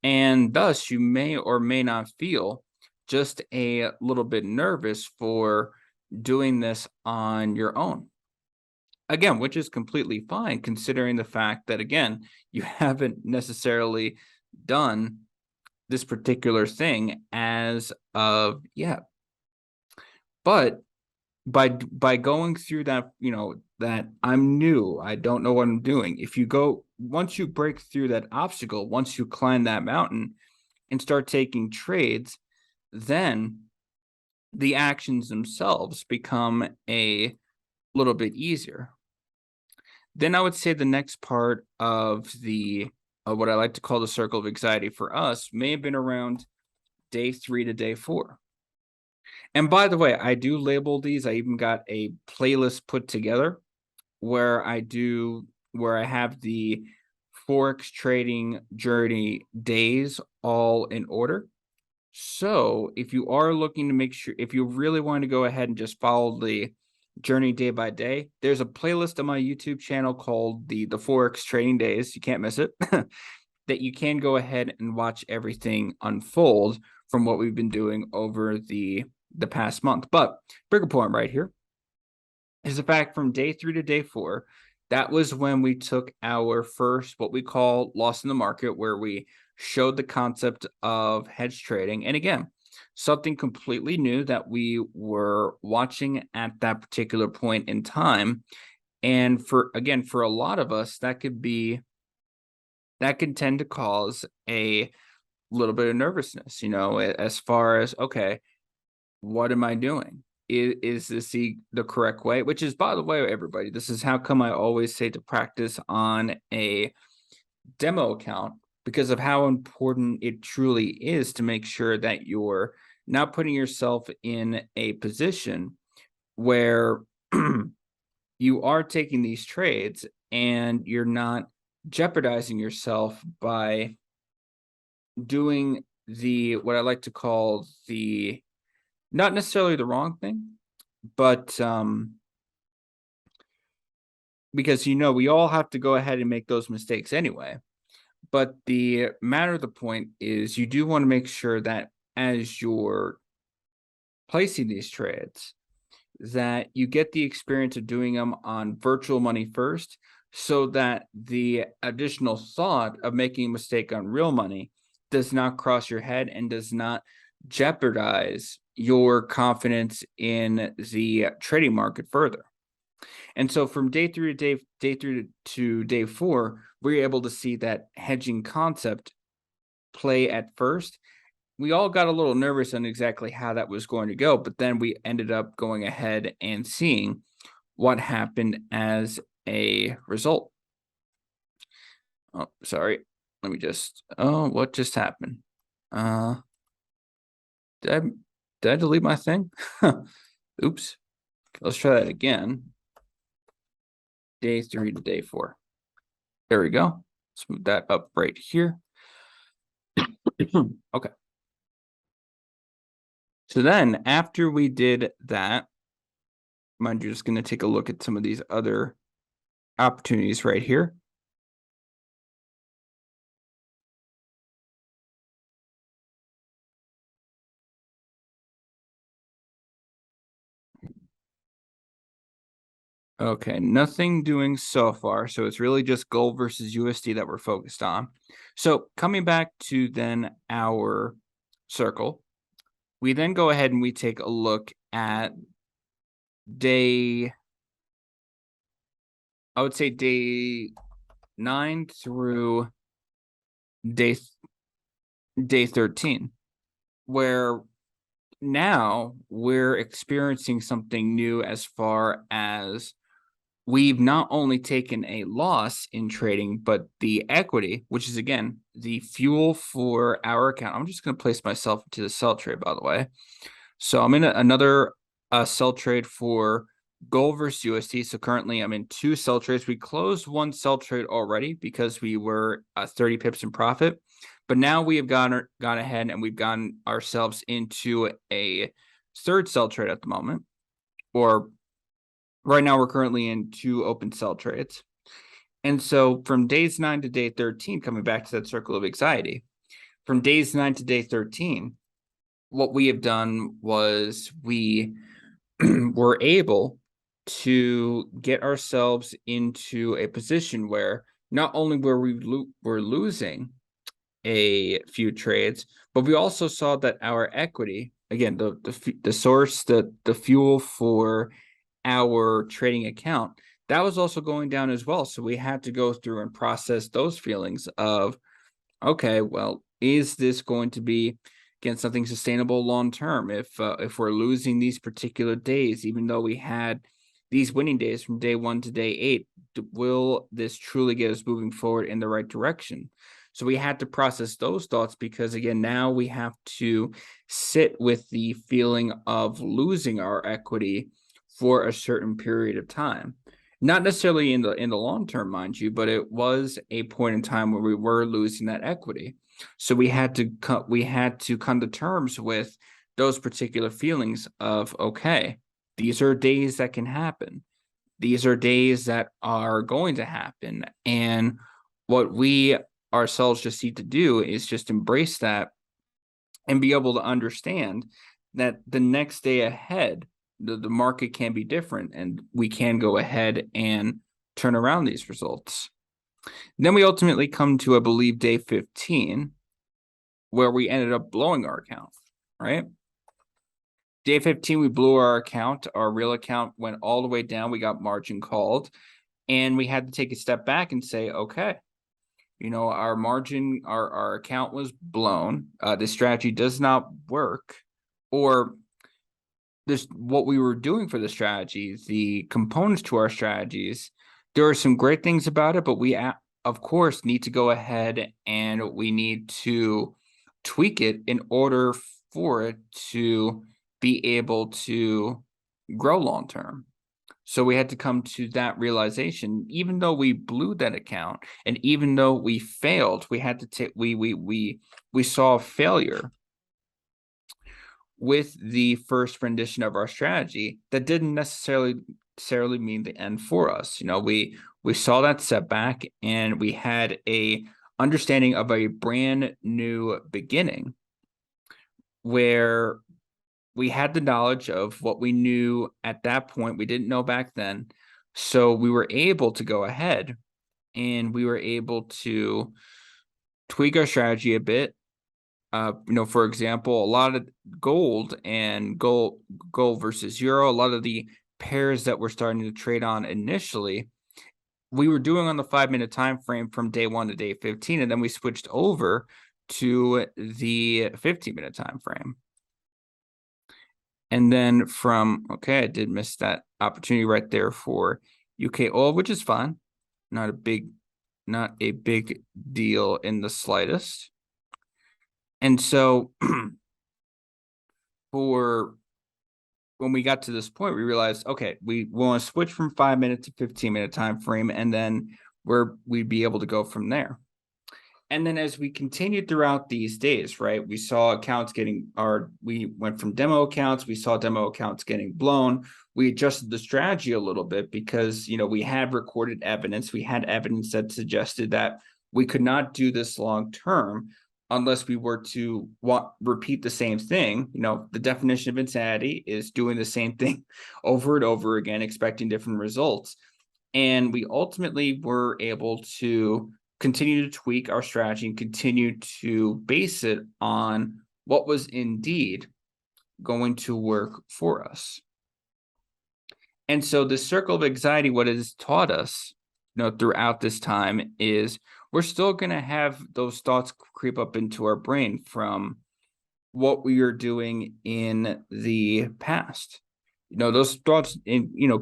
And thus, you may or may not feel just a little bit nervous for doing this on your own. Again, which is completely fine considering the fact that, again, you haven't necessarily done this particular thing as of yet. But by going through that, that I'm new, I don't know what I'm doing. Once you break through that obstacle, once you climb that mountain and start taking trades, then the actions themselves become a little bit easier. Then I would say the next part of what I like to call the circle of anxiety for us may have been around day 3 to day 4. And by the way, I do label these. I even got a playlist put together where I have the Forex trading journey days all in order. So if you are looking to make sure, if you really want to go ahead and just follow the journey day by day, there's a playlist on my YouTube channel called the Forex Trading Days. You can't miss it. That you can go ahead and watch everything unfold from what we've been doing over the past month. But bigger point right here is the fact from day 3 to day 4, that was when we took our first, what we call loss in the market, where we showed the concept of hedge trading. And again, something completely new that we were watching at that particular point in time. And for a lot of us, that can tend to cause a little bit of nervousness, as far as, okay, what am I doing? Is this the correct way? Which is, by the way, everybody, this is how come I always say to practice on a demo account, because of how important it truly is to make sure that you're not putting yourself in a position where you are taking these trades and you're not jeopardizing yourself by doing what I like to call not necessarily the wrong thing, but because we all have to go ahead and make those mistakes anyway. But the matter of the point is, you do want to make sure that as you're placing these trades, that you get the experience of doing them on virtual money first, so that the additional thought of making a mistake on real money does not cross your head and does not jeopardize your confidence in the trading market further. And so from day 3 to day 4, we're able to see that hedging concept play at first. We all got a little nervous on exactly how that was going to go, but then we ended up going ahead and seeing what happened as a result. Oh, sorry. Let me what just happened? Did I delete my thing? Oops. Let's try that again. Day 3 to day 4. There we go. Let's move that up right here. Okay. So then after we did that, Mind you, just going to take a look at some of these other opportunities right here. Okay, nothing doing so far. So it's really just gold versus USD that we're focused on. So coming back to then our circle, we then go ahead and we take a look at day, I would say day 9 through day 13, where now we're experiencing something new as far as we've not only taken a loss in trading, but the equity, which is again the fuel for our account. I'm just going to place myself into the sell trade, by the way. So I'm in another sell trade for gold versus USD. So currently I'm in 2 sell trades. We closed 1 sell trade already because we were 30 pips in profit. But now we have gone ahead and we've gotten ourselves into a 3rd sell trade at the moment. Or right now we're currently in 2 open sell trades. And so from days 9 to day 13, coming back to that circle of anxiety, from days 9 to day 13, what we have done was we were able to get ourselves into a position where not only were we losing a few trades, but we also saw that our equity, again, the source, the fuel for our trading account, that was also going down as well. So we had to go through and process those feelings of, okay, well, is this going to be, again, something sustainable long term? If we're losing these particular days, even though we had these winning days from day 1 to day 8, will this truly get us moving forward in the right direction? So we had to process those thoughts because, again, now we have to sit with the feeling of losing our equity for a certain period of time. Not necessarily in the long term, mind you, but it was a point in time where we were losing that equity. So we had to come to terms with those particular feelings of, okay, these are days that can happen. These are days that are going to happen. And what we ourselves just need to do is just embrace that and be able to understand that the next day ahead, the market can be different and we can go ahead and turn around these results. Then we ultimately come to, I believe, day 15, where we ended up blowing our account, right? Day 15, we blew our account. Our real account went all the way down. We got margin called, and we had to take a step back and say, okay, our margin, our account was blown. This strategy does not work, or this what we were doing for the strategies, the components to our strategies. There are some great things about it, but we, of course, need to go ahead and we need to tweak it in order for it to be able to grow long term. So we had to come to that realization. Even though we blew that account, and even though we failed, we had to take we saw failure with the first rendition of our strategy. That didn't necessarily mean the end for us. We saw that setback, and we had a understanding of a brand new beginning where we had the knowledge of what we knew at that point. We didn't know back then. So we were able to go ahead and we were able to tweak our strategy a bit. For example, a lot of gold versus euro, a lot of the pairs that we're starting to trade on initially, we were doing on the 5-minute time frame from day 1 to day 15, and then we switched over to the 15-minute time frame. And then I did miss that opportunity right there for UK oil, which is fine. Not a big deal in the slightest. And so for when we got to this point, we realized, okay, we want to switch from 5-minute to 15-minute time frame, and then we'd be able to go from there. And then as we continued throughout these days, right, we saw accounts we went from demo accounts, we saw demo accounts getting blown. We adjusted the strategy a little bit because, we had recorded evidence. We had evidence that suggested that we could not do this long term unless we were to repeat the same thing. The definition of insanity is doing the same thing over and over again, expecting different results. And we ultimately were able to continue to tweak our strategy and continue to base it on what was indeed going to work for us. And so the circle of anxiety, what it has taught us, throughout this time is we're still going to have those thoughts creep up into our brain from what we are doing in the past. Those thoughts,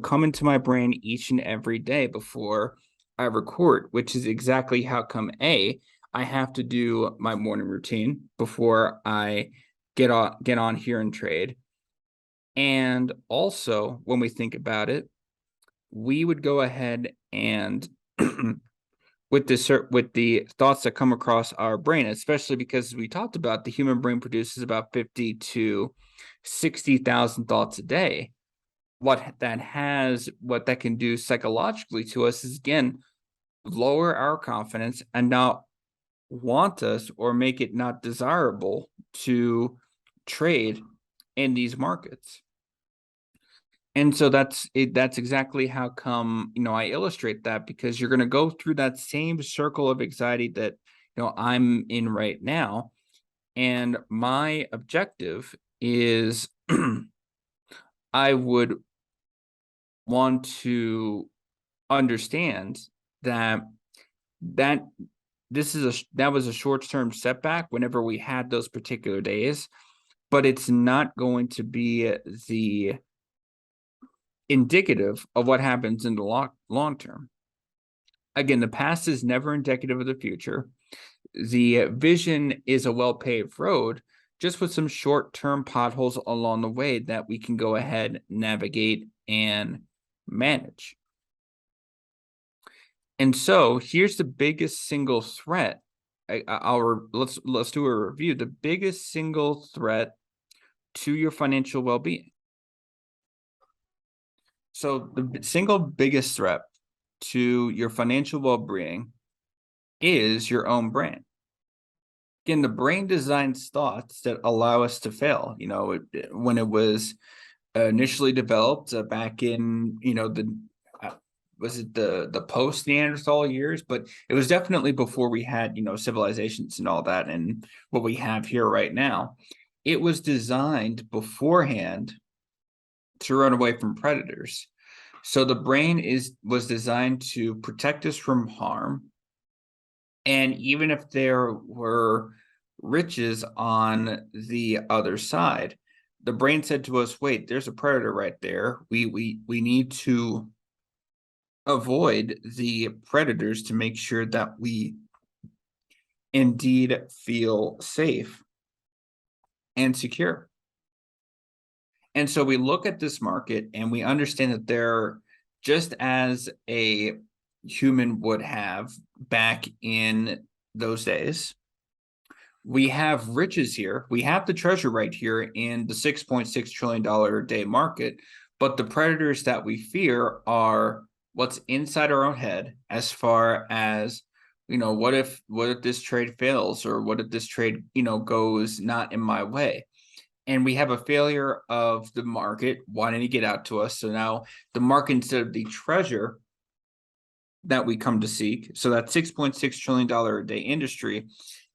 come into my brain each and every day before I record, which is exactly how come I have to do my morning routine before I get on here and trade. And also, when we think about it, we would go ahead and with the thoughts that come across our brain, especially because we talked about the human brain produces about 50 to 60,000 thoughts a day. What that can do psychologically to us is, again, lower our confidence and not want us or make it not desirable to trade in these markets. And so that's exactly how come, I illustrate that, because you're going to go through that same circle of anxiety that, I'm in right now. And my objective is I would want to understand that that was a short-term setback whenever we had those particular days, but it's not going to be the indicative of what happens in the long term. Again, the past is never indicative of the future. The vision is a well-paved road, just with some short-term potholes along the way that we can go ahead, navigate, and manage. And so here's the biggest single threat. Let's do a review. The biggest single threat to your financial well-being. So the single biggest threat to your financial well-being is your own brain. Again, the brain designs thoughts that allow us to fail. When it was initially developed back in, was it the post Neanderthal years? But it was definitely before we had, civilizations and all that, and what we have here right now. It was designed beforehand to run away from predators. So the brain was designed to protect us from harm. And even if there were riches on the other side, the brain said to us, wait, there's a predator right there. We need to avoid the predators to make sure that we indeed feel safe and secure. And so we look at this market and we understand that there, just as a human would have back in those days, we have riches here. We have the treasure right here in the $6.6 trillion a day market. But the predators that we fear are what's inside our own head, as far as, what if this trade fails, or what if this trade, goes not in my way? And we have a failure of the market wanting to get out to us. So now the market, instead of the treasure that we come to seek, so that $6.6 trillion a day industry,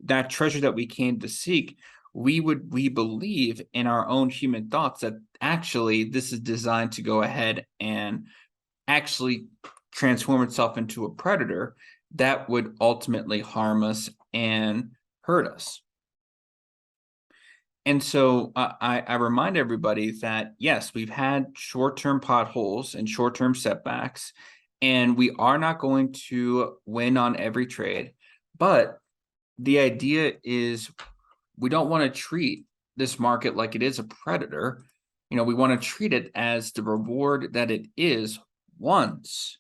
that treasure that we came to seek, we believe in our own human thoughts that actually this is designed to go ahead and actually transform itself into a predator that would ultimately harm us and hurt us. And so I remind everybody that, yes, we've had short-term potholes and short-term setbacks, and we are not going to win on every trade. But the idea is we don't want to treat this market like it is a predator. We want to treat it as the reward that it is once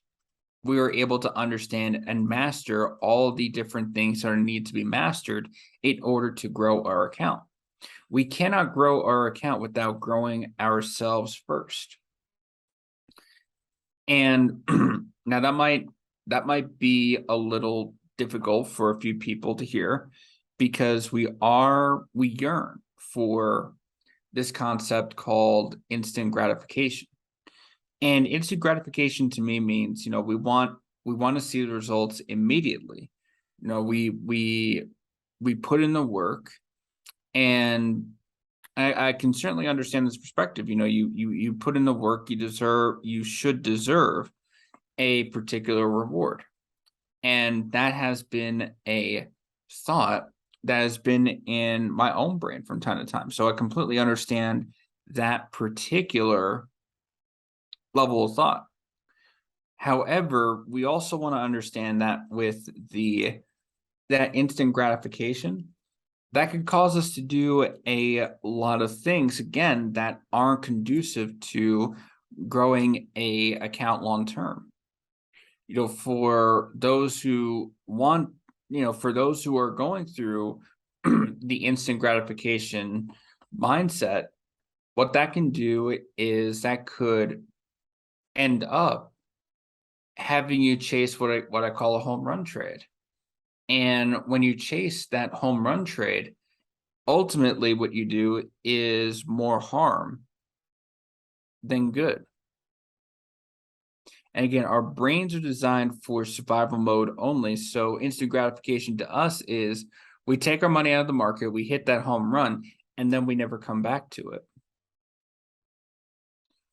we were able to understand and master all the different things that need to be mastered in order to grow our account. We cannot grow our account without growing ourselves first. And now that might be a little difficult for a few people to hear, because we yearn for this concept called instant gratification. And instant gratification to me means, we want to see the results immediately. We put in the work, and I can certainly understand this perspective. You put in the work, you should deserve a particular reward. And that has been a thought that has been in my own brain from time to time. So I completely understand that particular level of thought. However, we also want to understand that with that instant gratification, that could cause us to do a lot of things, again, that aren't conducive to growing a account long term. For those who want, for those who are going through the instant gratification mindset, what that can do is that could end up having you chase what I call a home run trade. And when you chase that home run trade, ultimately what you do is more harm than good. And again, our brains are designed for survival mode only. So instant gratification to us is we take our money out of the market, we hit that home run, and then we never come back to it.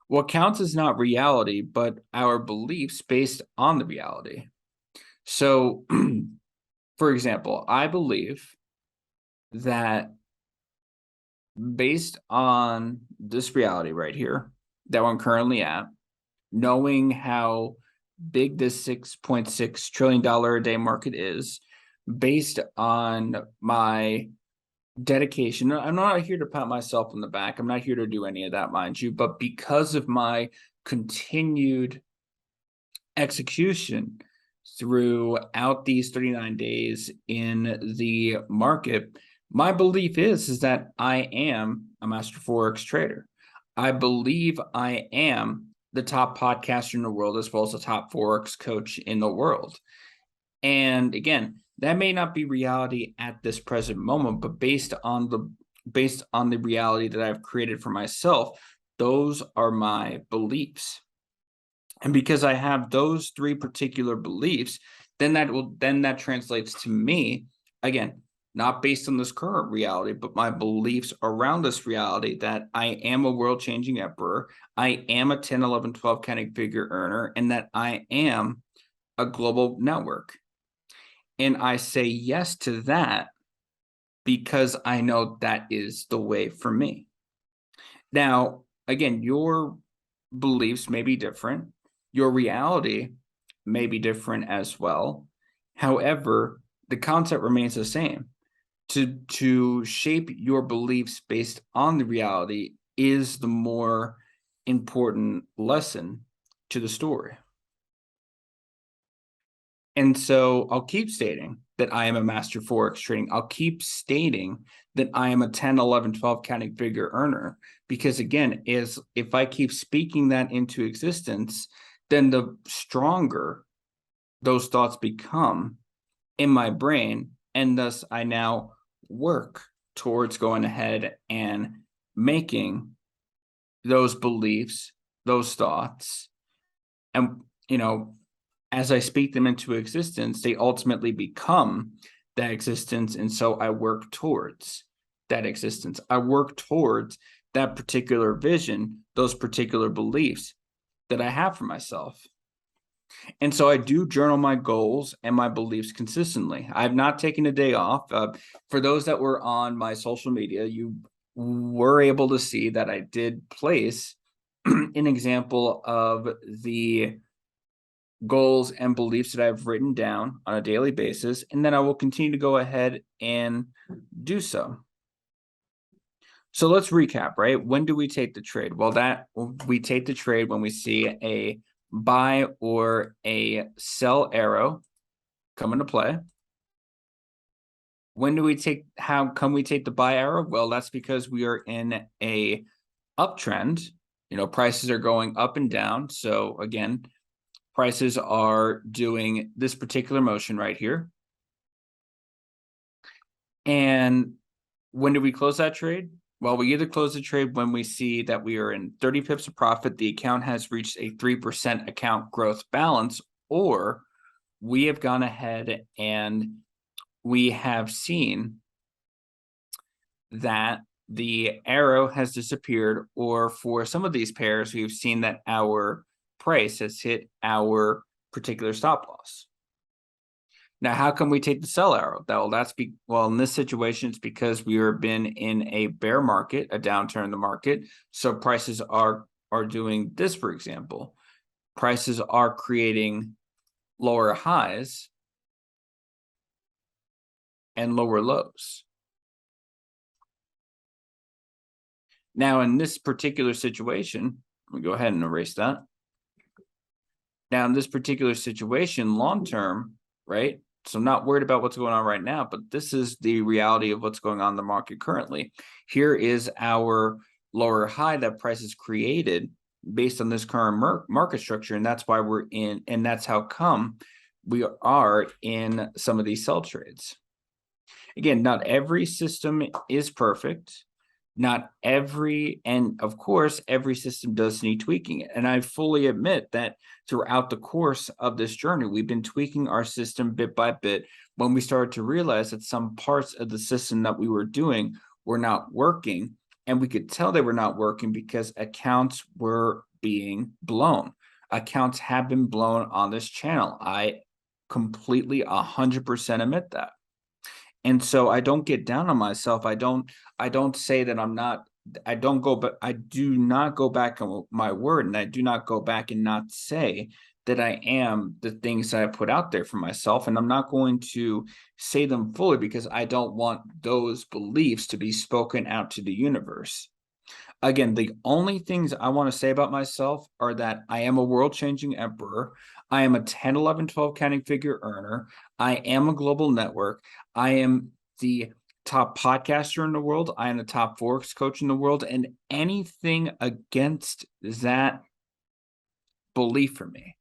What counts is not reality, but our beliefs based on the reality. So, for example, I believe that based on this reality right here that I'm currently at, knowing how big this $6.6 trillion a day market is, based on my dedication. I'm not here to pat myself on the back. I'm not here to do any of that, mind you, but because of my continued execution throughout these 39 days in the market, my belief is that I am a master Forex trader. I believe I am the top podcaster in the world, as well as the top Forex coach in the world. And again, that may not be reality at this present moment, but based on the reality that I've created for myself, those are my beliefs. And because I have those three particular beliefs, then that translates to me, again, not based on this current reality, but my beliefs around this reality, that I am a world-changing emperor, I am a 10, 11, 12 counting figure earner, and that I am a global network. And I say yes to that because I know that is the way for me. Now, again, your beliefs may be different. Your reality may be different as well. However, the concept remains the same. To shape your beliefs based on the reality is the more important lesson to the story. And so I'll keep stating that I am a master Forex trading. I'll keep stating that I am a 10, 11, 12 counting figure earner, because again, if I keep speaking that into existence, then the stronger those thoughts become in my brain. And thus I now work towards going ahead and making those beliefs, those thoughts, and, as I speak them into existence, they ultimately become that existence. And so I work towards that existence. I work towards that particular vision, those particular beliefs that I have for myself. And so I do journal my goals and my beliefs consistently. I've not taken a day off. For those that were on my social media, you were able to see that I did place an example of the goals and beliefs that I've written down on a daily basis, and then I will continue to go ahead and do so. So let's recap, right? When do we take the trade? Well, we take the trade when we see a buy or a sell arrow come into play. How come we take the buy arrow? Well, that's because we are in a uptrend. Prices are going up and down. So again, prices are doing this particular motion right here. And when do we close that trade? Well, we either close the trade when we see that we are in 30 pips of profit, the account has reached a 3% account growth balance, or we have gone ahead and we have seen that the arrow has disappeared, or for some of these pairs, we've seen that our price has hit our particular stop loss. Now, how come we take the sell arrow? Well, in this situation, it's because we have been in a bear market, a downturn in the market. So prices are doing this, for example. Prices are creating lower highs and lower lows. Now, in this particular situation, let me go ahead and erase that. Now, in this particular situation, long term, right? So I'm not worried about what's going on right now, but this is the reality of what's going on in the market currently. Here is our lower high that prices created based on this current market structure, and that's why we're in, and that's how come we are in some of these sell trades. Again, not every system is perfect. And of course, every system does need tweaking. And I fully admit that throughout the course of this journey, we've been tweaking our system bit by bit when we started to realize that some parts of the system that we were doing were not working. And we could tell they were not working because accounts were being blown. Accounts have been blown on this channel. I completely 100% admit that. And so I don't get down on myself. I don't say that I'm not, I don't go, but I do not go back on my word, and I do not go back and not say that I am the things that I put out there for myself. And I'm not going to say them fully because I don't want those beliefs to be spoken out to the universe. Again, the only things I want to say about myself are that I am a world-changing emperor. I am a 10, 11, 12 counting figure earner. I am a global network. I am the top podcaster in the world. I am the top Forex coach in the world. And anything against that belief for me,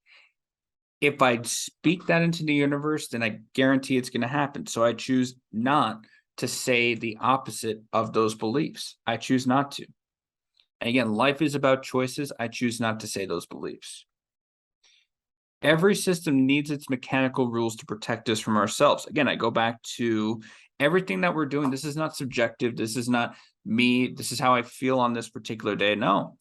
if I speak that into the universe, then I guarantee it's going to happen. So I choose not to say the opposite of those beliefs. I choose not to. And again, life is about choices. I choose not to say those beliefs. Every system needs its mechanical rules to protect us from ourselves. Again, I go back to everything that we're doing. This is not subjective. This is not me. This is how I feel on this particular day. No,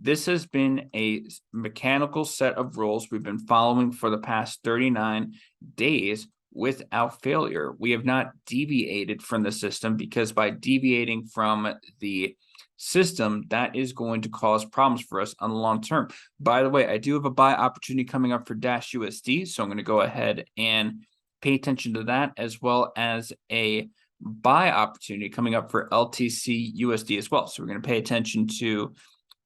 this has been a mechanical set of rules we've been following for the past 39 days without failure. We have not deviated from the system, because by deviating from the system, that is going to cause problems for us on the long term. By the way, I do have a buy opportunity coming up for Dash USD, so I'm going to go ahead and pay attention to that, as well as a buy opportunity coming up for LTC USD as well. So we're going to pay attention to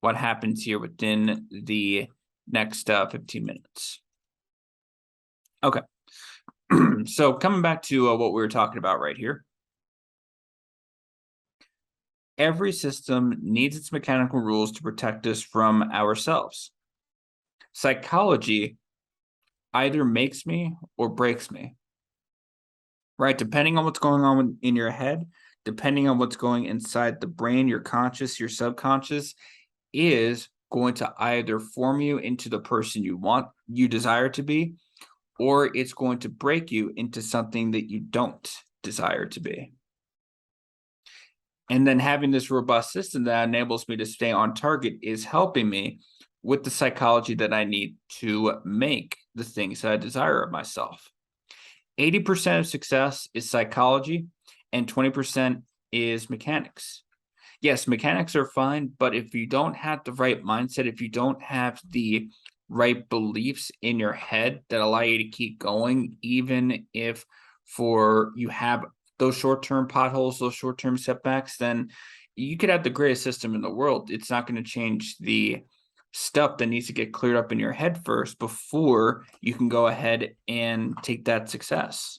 what happens here within the next 15 minutes. Okay. So coming back to what we were talking about right here. Every system needs its mechanical rules to protect us from ourselves. Psychology either makes me or breaks me, right? Depending on what's going on in your head, depending on what's going inside the brain, your conscious, your subconscious is going to either form you into the person you desire to be, or it's going to break you into something that you don't desire to be. And then having this robust system that enables me to stay on target is helping me with the psychology that I need to make the things that I desire of myself. 80% of success is psychology, and 20% is mechanics. Yes, mechanics are fine, but if you don't have the right mindset, if you don't have the right beliefs in your head that allow you to keep going, even if you have those short-term potholes, those short-term setbacks, then you could have the greatest system in the world. It's not going to change the stuff that needs to get cleared up in your head first before you can go ahead and take that success.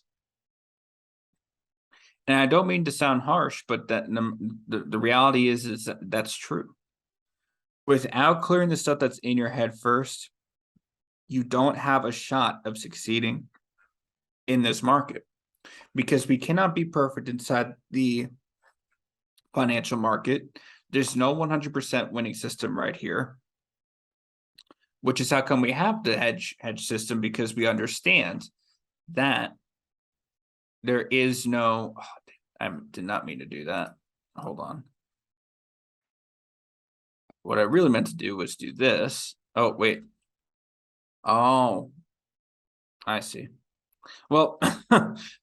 And I don't mean to sound harsh, but that the reality is that that's true. Without clearing the stuff that's in your head first, you don't have a shot of succeeding in this market, because we cannot be perfect inside the financial market. There's no 100% winning system right here, which is how come we have the hedge system, because we understand that there is no, I did not mean to do that. Hold on. What I really meant to do was do this. Oh, wait. Oh, I see. Well,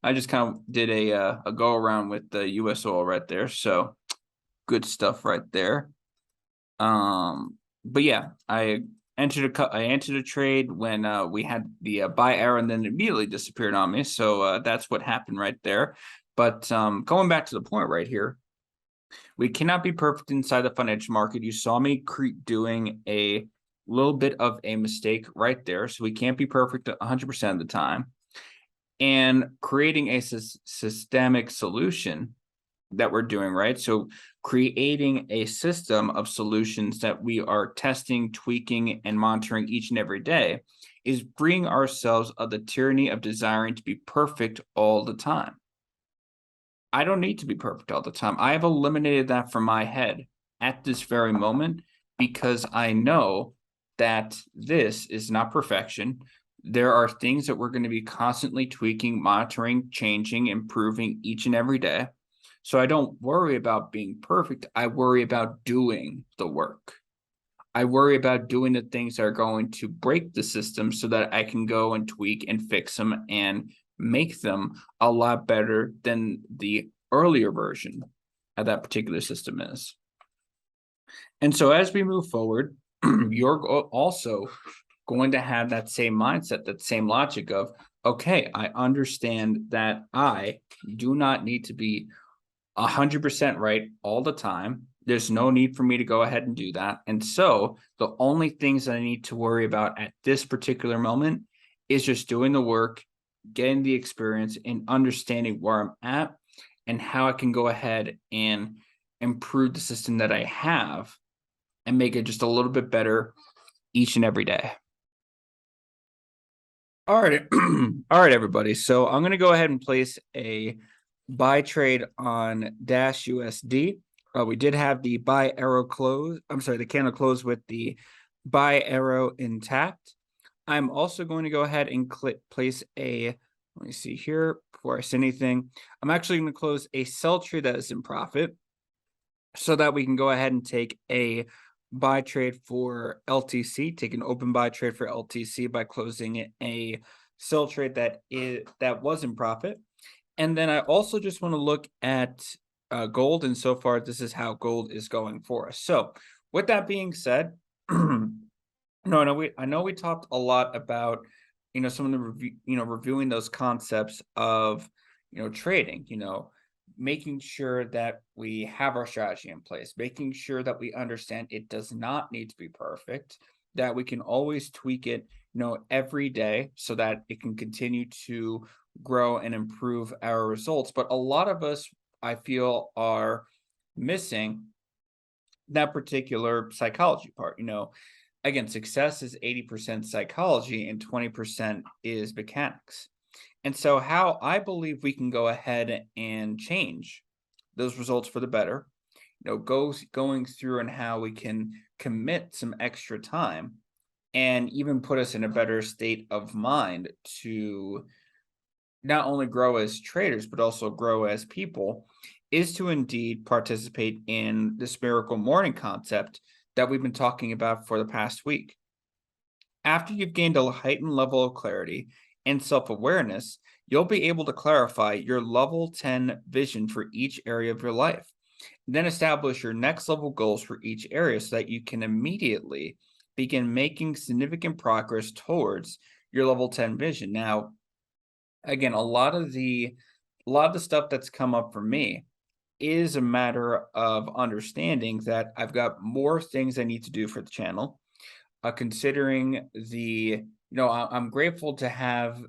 I just kind of did a go around with the US oil right there. So good stuff right there. But yeah, I entered a trade when we had the buy arrow, and then it immediately disappeared on me. So that's what happened right there. But going back to the point right here, we cannot be perfect inside the financial market. You saw me doing a little bit of a mistake right there. So we can't be perfect 100% of the time. And creating a systemic solution that we're doing, right? So creating a system of solutions that we are testing, tweaking, and monitoring each and every day is freeing ourselves of the tyranny of desiring to be perfect all the time. I don't need to be perfect all the time. I have eliminated that from my head at this very moment, because I know that this is not perfection. There are things that we're going to be constantly tweaking, monitoring, changing, improving each and every day. So I don't worry about being perfect. I worry about doing the work. I worry about doing the things that are going to break the system so that I can go and tweak and fix them and make them a lot better than the earlier version of that particular system is. And so as we move forward, you're also going to have that same mindset, that same logic of, okay, I understand that I do not need to be 100% right all the time. There's no need for me to go ahead and do that. And so the only things that I need to worry about at this particular moment is just doing the work, getting the experience, and understanding where I'm at and how I can go ahead and improve the system that I have and make it just a little bit better each and every day. All right. All right, everybody. So I'm going to go ahead and place a buy trade on Dash USD. We did have the buy arrow close. I'm sorry, the candle close with the buy arrow intact. I'm also going to go ahead and place a, let me see here before I say anything. I'm actually going to close a sell trade that is in profit so that we can go ahead and take a buy trade for LTC, take an open buy trade for LTC by closing a sell trade that was in profit. And then I also just want to look at gold, and so far this is how gold is going for us. So with that being said, I know we talked a lot about some of the reviewing those concepts of trading, making sure that we have our strategy in place, making sure that we understand it does not need to be perfect, that we can always tweak it, every day so that it can continue to grow and improve our results. But a lot of us, I feel, are missing that particular psychology part. Again, success is 80% psychology and 20% is mechanics. And so how I believe we can go ahead and change those results for the better, going through and how we can commit some extra time and even put us in a better state of mind to not only grow as traders, but also grow as people, is to indeed participate in this miracle morning concept that we've been talking about for the past week. After you've gained a heightened level of clarity and self-awareness, you'll be able to clarify your level 10 vision for each area of your life. Then establish your next level goals for each area so that you can immediately begin making significant progress towards your level 10 vision. Now, again, a lot of the stuff that's come up for me is a matter of understanding that I've got more things I need to do for the channel. considering I'm grateful to have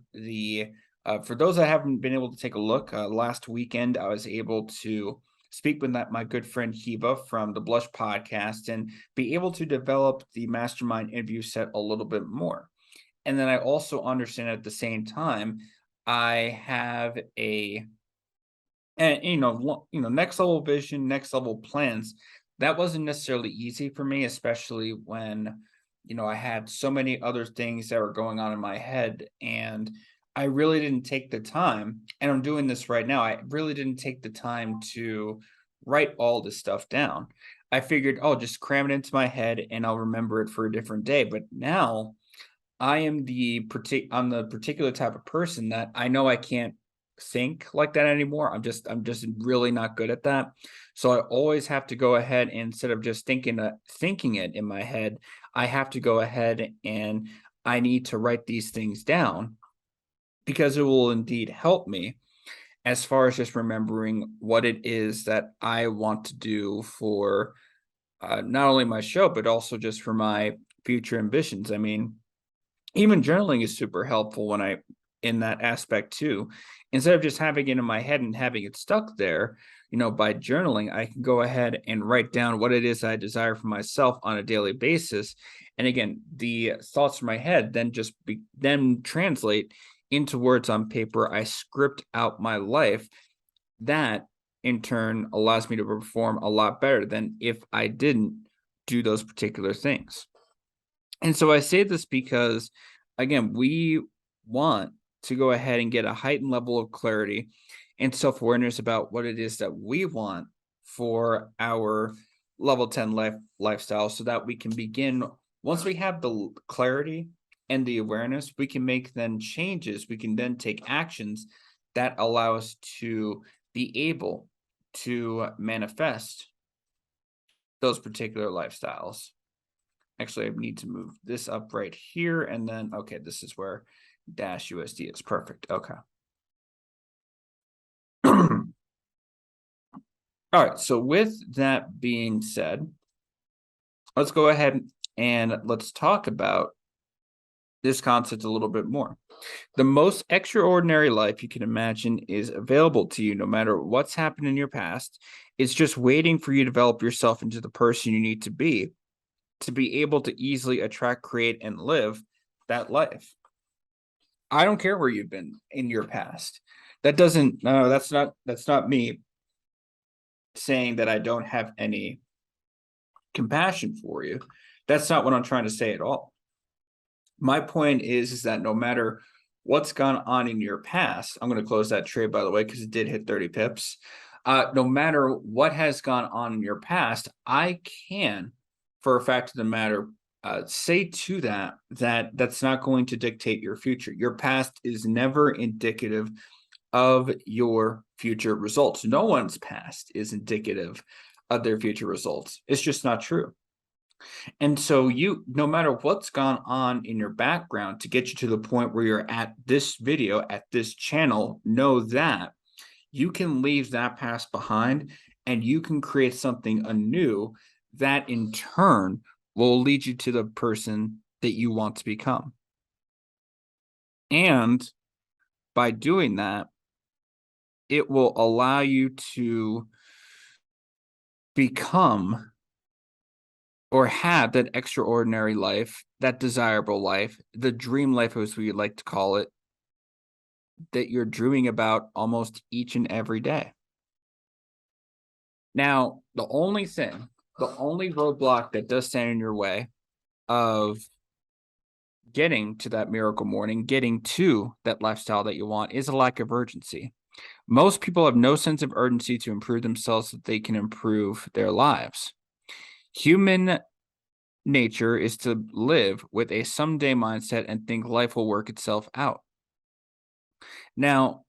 for those that haven't been able to take a look, last weekend I was able to speak with my good friend Hiba from the Blush podcast and be able to develop the mastermind interview set a little bit more. And then I also understand at the same time, I have next level vision, next level plans. That wasn't necessarily easy for me, especially when, I had so many other things that were going on in my head. And I really didn't take the time, and I'm doing this right now. I really didn't take the time to write all this stuff down. I figured, oh, just cram it into my head and I'll remember it for a different day. But now I'm the particular type of person that I know I can't think like that anymore. I'm just really not good at that. So I always have to go ahead and instead of just thinking it in my head, I have to go ahead and I need to write these things down because it will indeed help me as far as just remembering what it is that I want to do for not only my show, but also just for my future ambitions. I mean, even journaling is super helpful in that aspect too. Instead of just having it in my head and having it stuck there, by journaling, I can go ahead and write down what it is I desire for myself on a daily basis. And again, the thoughts from my head then translate into words on paper. I script out my life. That in turn allows me to perform a lot better than if I didn't do those particular things. And so I say this because, again, we want to go ahead and get a heightened level of clarity and self-awareness about what it is that we want for our level 10 lifestyle so that we can begin. Once we have the clarity and the awareness, we can make then changes. We can then take actions that allow us to be able to manifest those particular lifestyles. Actually, I need to move this up right here. And then, okay, this is where dash USD is. Perfect. Okay. All right. So with that being said, let's go ahead and let's talk about this concept a little bit more. The most extraordinary life you can imagine is available to you no matter what's happened in your past. It's just waiting for you to develop yourself into the person you need to be able to easily attract, create, and live that life. I don't care where you've been in your past. That's not me saying that I don't have any compassion for you. That's not what I'm trying to say at all. My point is that no matter what's gone on in your past, I'm going to close that trade, by the way, because it did hit 30 pips. No matter what has gone on in your past, I can, for a fact of the matter, say to that's not going to dictate your future. Your past is never indicative of your future results. No one's past is indicative of their future results. It's just not true. And so no matter what's gone on in your background to get you to the point where you're at this video, at this channel, know that you can leave that past behind and you can create something anew that in turn will lead you to the person that you want to become. And by doing that, it will allow you to become or have that extraordinary life, that desirable life, the dream life, as we like to call it, that you're dreaming about almost each and every day. Now, the only roadblock that does stand in your way of getting to that miracle morning, getting to that lifestyle that you want, is a lack of urgency. Most people have no sense of urgency to improve themselves so that they can improve their lives. Human nature is to live with a someday mindset and think life will work itself out. Now,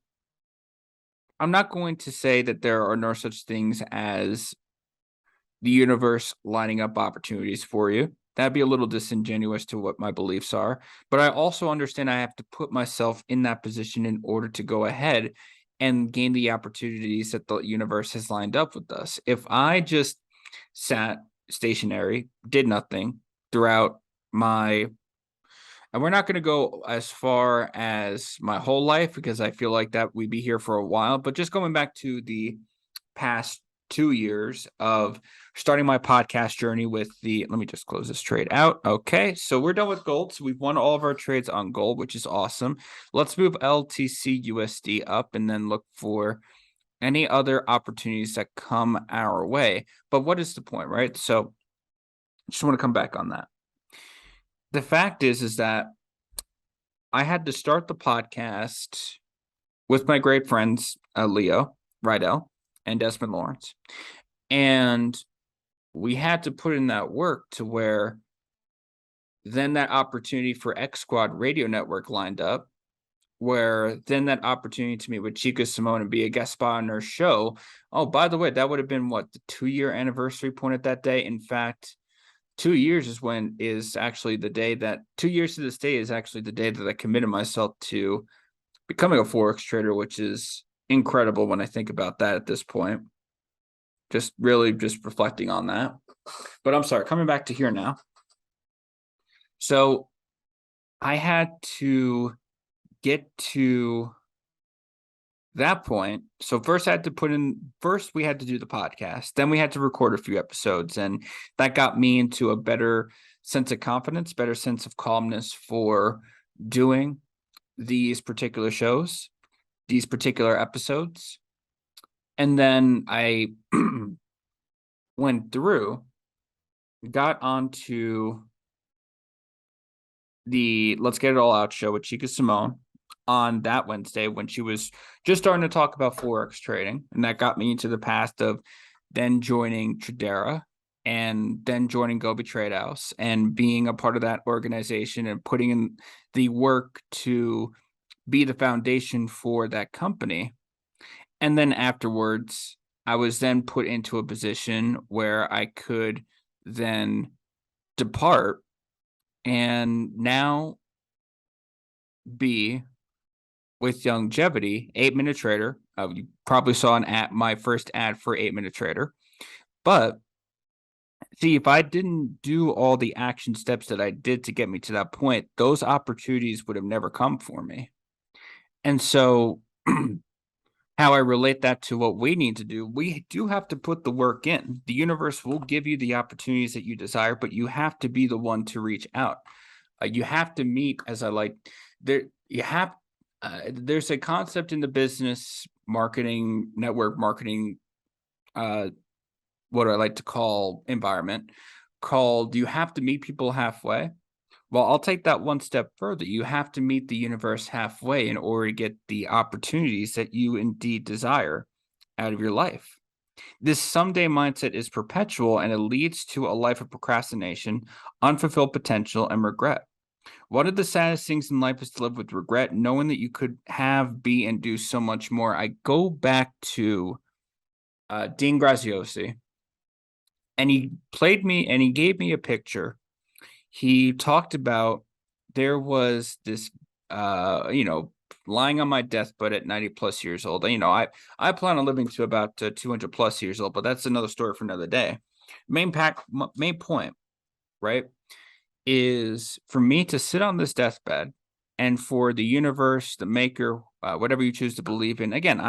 I'm not going to say that there are no such things as the universe lining up opportunities for you. That'd be a little disingenuous to what my beliefs are. But I also understand I have to put myself in that position in order to go ahead and gain the opportunities that the universe has lined up with us. If I just sat stationary, did nothing throughout and we're not going to go as far as my whole life because I feel like that we'd be here for a while, but just going back to the past 2 years of starting my podcast journey with let me just close this trade out. Okay, so we're done with gold. So we've won all of our trades on gold, which is awesome. Let's move LTC USD up and then look for any other opportunities that come our way. But what is the point, right? So I just want to come back on that. The fact is that I had to start the podcast with my great friends, Leo Rydell and Desmond Lawrence. And we had to put in that work to where then that opportunity for X Squad Radio Network lined up, where then that opportunity to meet with Chica Simone and be a guest spot on her show. Oh, by the way, that would have been what, the 2-year anniversary point at that day. In fact, 2 years is actually the day that 2 years to this day is actually the day that I committed myself to becoming a Forex trader, which is incredible when I think about that at this point. Just really just reflecting on that. But I'm sorry, coming back to here now. So I had to get to that point. So first we had to do the podcast. Then we had to record a few episodes. And that got me into a better sense of confidence, better sense of calmness for doing these particular shows, these particular episodes. And then I went through, got onto the Let's Get It All Out show with Chica Simone on that Wednesday when she was just starting to talk about Forex trading. And that got me into the past of then joining Tradera and then joining Gobi Trade House and being a part of that organization and putting in the work to be the foundation for that company. And then afterwards, I was then put into a position where I could then depart and now be with Longevity, 8-Minute Trader. You probably saw my first ad for 8-Minute Trader. But see, if I didn't do all the action steps that I did to get me to that point, those opportunities would have never come for me. And so how I relate that to what we need to do, we do have to put the work in. The universe will give you the opportunities that you desire, but you have to be the one to reach out. You have to meet, as I like, there. You have. There's a concept in the business marketing, network marketing, what I like to call environment, called you have to meet people halfway. Well, I'll take that one step further. You have to meet the universe halfway in order to get the opportunities that you indeed desire out of your life. This someday mindset is perpetual and it leads to a life of procrastination, unfulfilled potential, and regret. One of the saddest things in life is to live with regret, knowing that you could have, be, and do so much more. I go back to Dean Graziosi, and he gave me a picture. He talked about there was this, lying on my deathbed at 90 plus years old. I plan on living to about 200 plus years old, but that's another story for another day. Main point, right, is for me to sit on this deathbed and for the universe, the maker, whatever you choose to believe in. Again,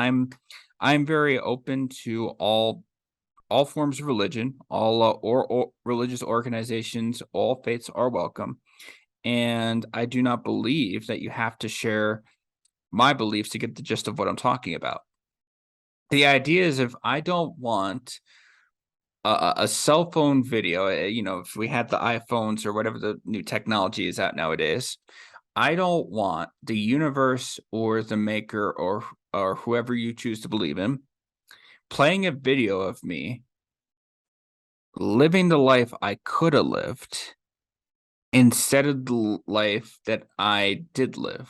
I'm very open to all forms of religion, all or religious organizations, all faiths are welcome. And I do not believe that you have to share my beliefs to get the gist of what I'm talking about. The idea is if I don't want a cell phone video, if we had the iPhones or whatever the new technology is out nowadays, I don't want the universe or the maker or whoever you choose to believe in playing a video of me living the life I could have lived instead of the life that I did live.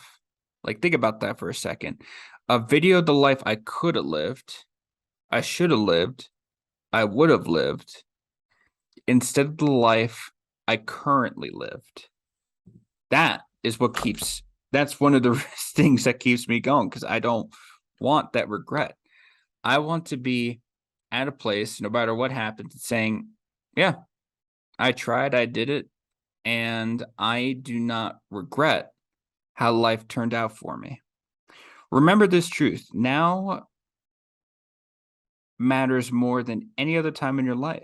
Like, think about that for a second. A video of the life I could have lived, I should have lived, I would have lived, instead of the life I currently lived. That's one of the things that keeps me going, because I don't want that regret. I want to be at a place, no matter what happens, saying, yeah, I tried, I did it, and I do not regret how life turned out for me. Remember this truth. Now matters more than any other time in your life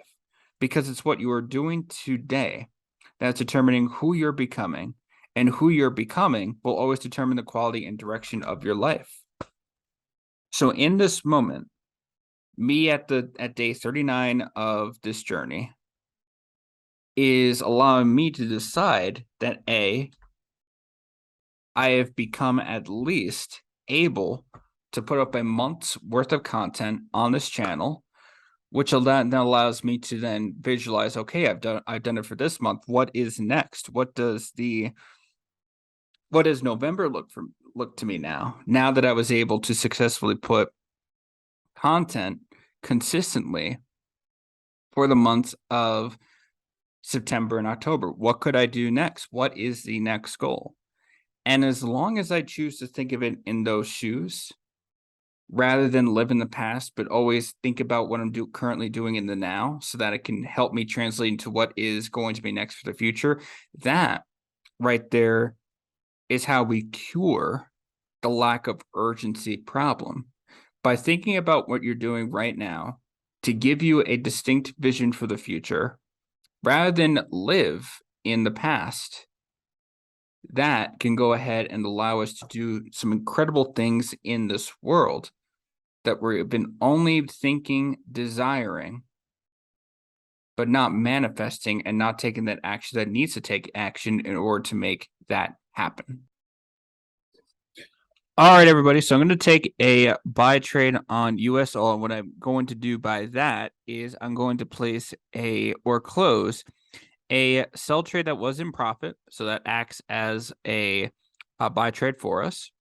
because it's what you are doing today that's determining who you're becoming, and who you're becoming will always determine the quality and direction of your life. So in this moment, me at day 39 of this journey is allowing me to decide that I have become at least able to put up a month's worth of content on this channel, which then allows me to then visualize, okay, I've done it for this month. What is next? What does November look to me now? Now that I was able to successfully put content consistently for the months of September and October, what could I do next? What is the next goal? And as long as I choose to think of it in those shoes, rather than live in the past, but always think about what I'm currently doing in the now so that it can help me translate into what is going to be next for the future, that right there is how we cure the lack of urgency problem. By thinking about what you're doing right now to give you a distinct vision for the future, rather than live in the past, that can go ahead and allow us to do some incredible things in this world that we've been only thinking, desiring, but not manifesting and not taking that action that needs to take action in order to make that happen. All right, everybody. So I'm going to take a buy trade on US oil. And what I'm going to do by that is I'm going to place or close a sell trade that was in profit. So that acts as a buy trade for us.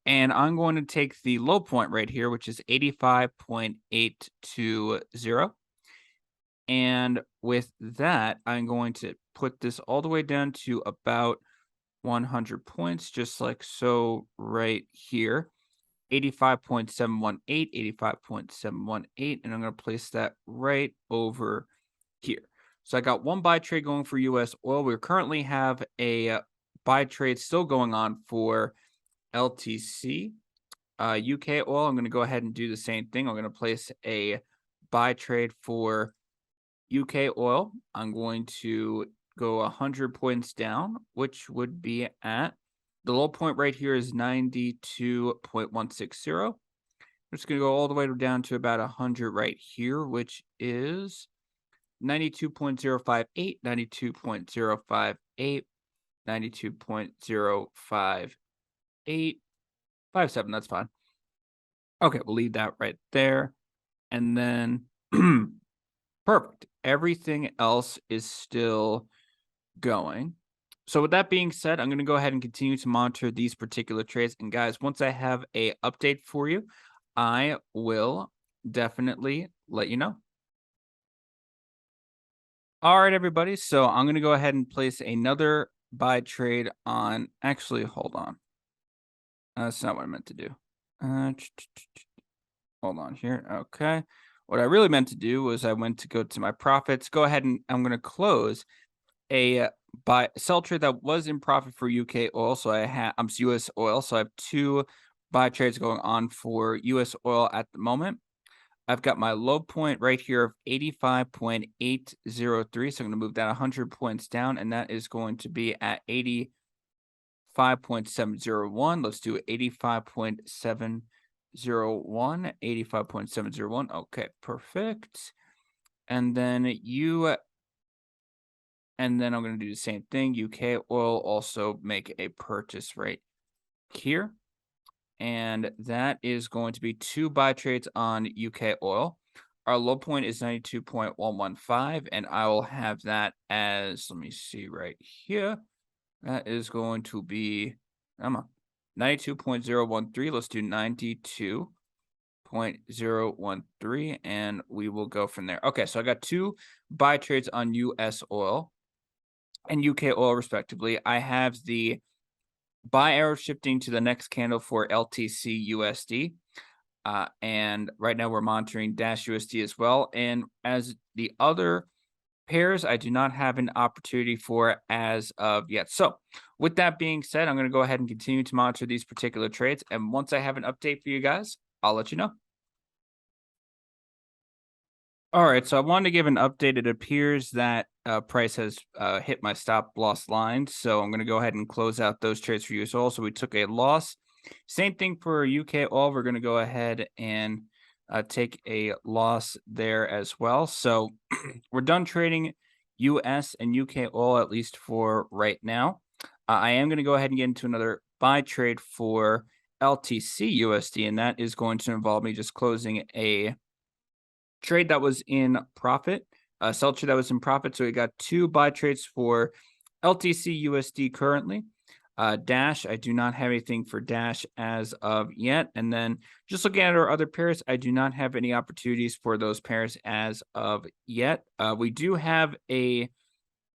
And I'm going to take the low point right here, which is 85.820. And with that, I'm going to put this all the way down to about 100 points, just like so right here. 85.718, 85.718, and I'm going to place that right over here. So I got one buy trade going for US oil. We currently have a buy trade still going on for LTC. UK oil, I'm going to go ahead and do the same thing. I'm going to place a buy trade for UK oil. I'm going to go 100 points down, which would be at the low point right here is 92.160. I'm just going to go all the way down to about 100 right here, which is 92.058, 92.058, 92.058, 57. That's fine. Okay, we'll leave that right there. And then, perfect. Everything else is still going. So with that being said, I'm going to go ahead and continue to monitor these particular trades. And guys, once I have a update for you, I will definitely let you know. All right, everybody. So I'm going to go ahead and place another buy trade on. Actually, hold on. That's not what I meant to do. Hold on here. Okay. What I really meant to do was I went to go to my profits. Go ahead and I'm going to close a sell trade that was in profit for UK oil. So I'm US oil. So I have two buy trades going on for US oil at the moment. I've got my low point right here of 85.803. So I'm going to move that 100 points down, and that is going to be at 85.701. Let's do 85.701. 85.701. Okay, perfect. And then I'm going to do the same thing. UK oil, also make a purchase right here. And that is going to be two buy trades on UK oil. Our low point is 92.115, and I will have that as, let me see right here. That is going to be, 92.013. Let's do 92.013, and we will go from there. Okay, so I got two buy trades on US oil and UK oil respectively. I have the buy arrow shifting to the next candle for LTC USD. And right now we're monitoring Dash USD as well. And as the other pairs I do not have an opportunity for as of yet. So with that being said, I'm going to go ahead and continue to monitor these particular trades. And once I have an update for you guys, I'll let you know. All right, so I wanted to give an update. It appears that price has hit my stop loss line, so I'm going to go ahead and close out those trades for US oil. So we took a loss. Same thing for UK oil. We're going to go ahead and take a loss there as well. So we're done trading US and UK oil, at least for right now. I am going to go ahead and get into another buy trade for LTC USD, and that is going to involve me just closing a trade that was in profit, a sell trade that was in profit. So we got two buy trades for LTC USD currently. Dash, I do not have anything for Dash as of yet. And then just looking at our other pairs, I do not have any opportunities for those pairs as of yet. We do have a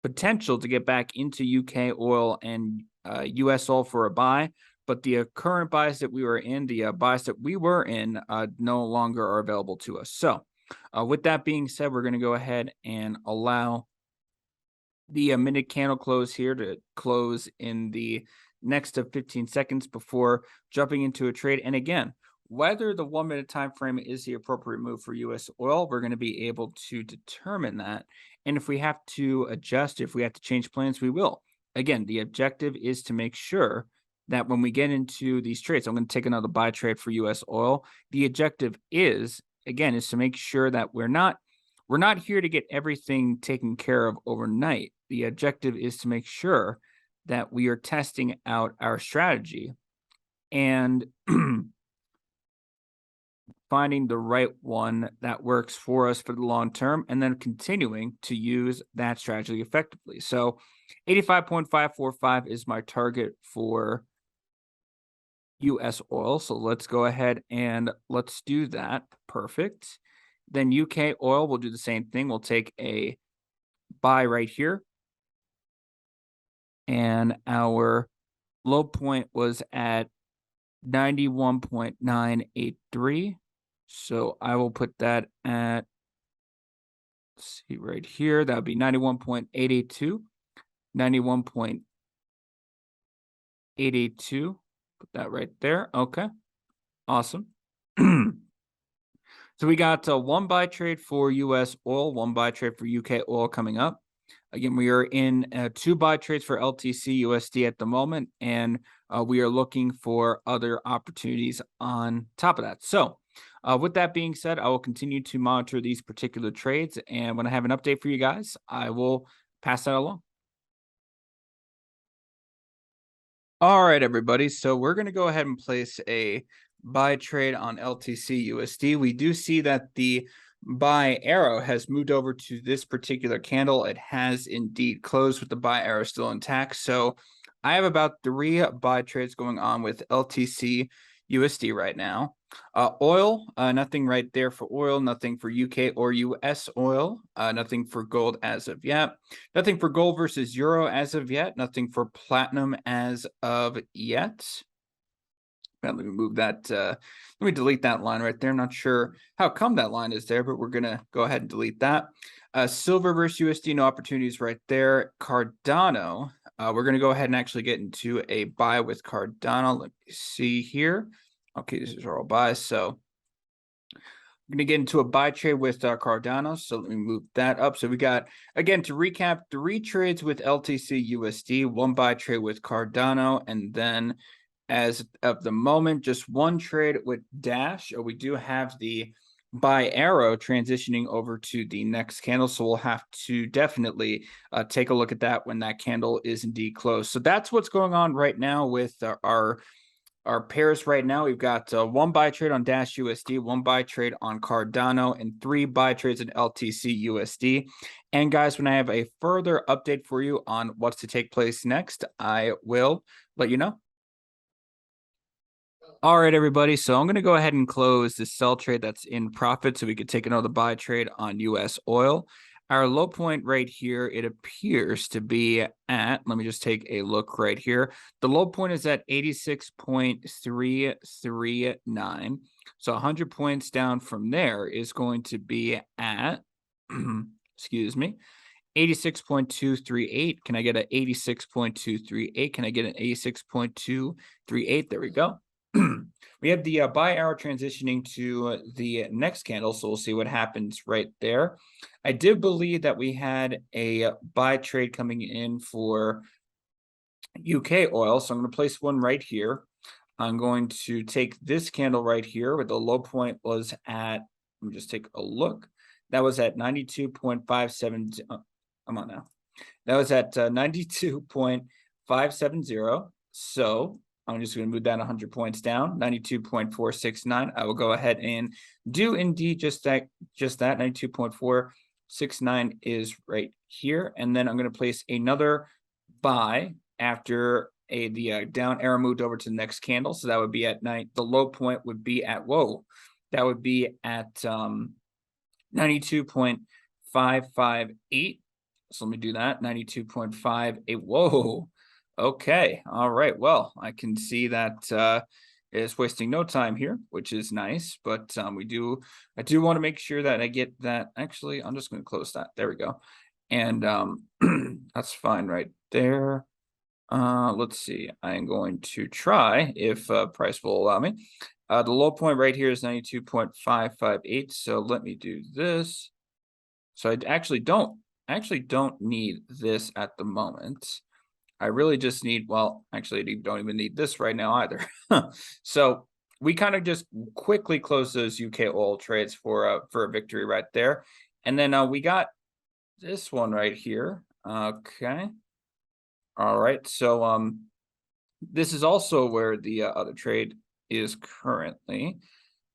potential to get back into UK oil and US oil for a buy, but the current buys that we were in, the buys that we were in, no longer are available to us. So with that being said, we're going to go ahead and allow the minute candle close here to close in the next of 15 seconds before jumping into a trade. And again, whether the 1 minute time frame is the appropriate move for US oil, we're going to be able to determine that. And if we have to adjust, if we have to change plans, we will. Again, the objective is to make sure that when we get into these trades, I'm going to take another buy trade for US oil. The objective is, again, is to make sure that we're not here to get everything taken care of overnight. The objective is to make sure that we are testing out our strategy and finding the right one that works for us for the long term, and then continuing to use that strategy effectively. So 85.545 is my target for US oil. So let's go ahead and let's do that. Perfect. Then UK oil, we'll do the same thing. We'll take a buy right here. And our low point was at 91.983. So I will put that at, let's see right here. That would be 91.882. 91.882. Put that right there. Okay. Awesome. So we got one buy trade for US oil, one buy trade for UK oil coming up. Again, we are in two buy trades for LTC USD at the moment, and we are looking for other opportunities on top of that. So with that being said, I will continue to monitor these particular trades, and when I have an update for you guys, I will pass that along. All right, everybody. So we're going to go ahead and place a buy trade on LTC USD. We do see that the buy arrow has moved over to this particular candle. It has indeed closed with the buy arrow still intact. So I have about 3 buy trades going on with LTC USD right now. Oil, nothing right there for oil, nothing for UK or US oil, nothing for gold as of yet, nothing for gold versus euro as of yet, nothing for platinum as of yet. Let me move that. Let me delete that line right there. I'm not sure how come that line is there, but we're going to go ahead and delete that. Silver versus USD, no opportunities right there. Cardano, we're going to go ahead and actually get into a buy with Cardano. Let me see here. Okay, these are all buys. So I'm going to get into a buy trade with Cardano. So let me move that up. So we got, again, to recap, 3 trades with LTC USD, 1 buy trade with Cardano, and then as of the moment, just 1 trade with Dash. We do have the buy arrow transitioning over to the next candle, so we'll have to definitely take a look at that when that candle is indeed closed. So that's what's going on right now with our pairs right now. We've got 1 buy trade on Dash USD, 1 buy trade on Cardano, and 3 buy trades in LTC USD. And guys, when I have a further update for you on what's to take place next, I will let you know. All right, everybody. So I'm going to go ahead and close the sell trade that's in profit so we could take another buy trade on US oil. Our low point right here, it appears to be at, let me just take a look right here. The low point is at 86.339. So 100 points down from there is going to be at, excuse me, 86.238. Can I get an 86.238? Can I get an 86.238? There we go. We have the buy arrow transitioning to the next candle, so we'll see what happens right there. I did believe that we had a buy trade coming in for UK oil, so I'm going to place one right here. I'm going to take this candle right here, where the low point was at, let me just take a look. That was at 92.57. Come on now. That was at 92.570. So I'm just going to move that 100 points down, 92.469. I will go ahead and do indeed just that. 92.469 is right here. And then I'm going to place another buy after the down arrow moved over to the next candle. So that would be at night. The low point would be at, that would be at 92.558. So let me do that, 92.58. Whoa. Okay. All right. Well, I can see that it's wasting no time here, which is nice. But I do want to make sure that I get that. Actually, I'm just going to close that. There we go. And that's fine right there. Let's see. I'm going to try if price will allow me. The low point right here is 92.558. So let me do this. So I actually don't need this at the moment. I really just need, well, actually I don't even need this right now either. So we kind of just quickly close those UK oil trades for a victory right there. And then we got this one right here. Okay. All right. So this is also where the other trade is currently.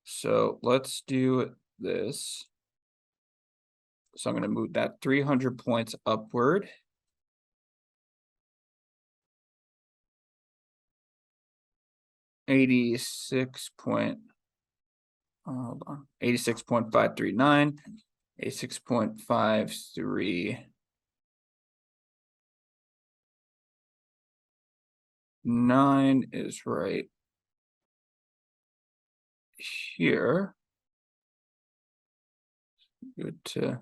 So let's do this. So I'm going to move that 300 points upward. Hold on, 86.539, 86.539 is right here. Good to.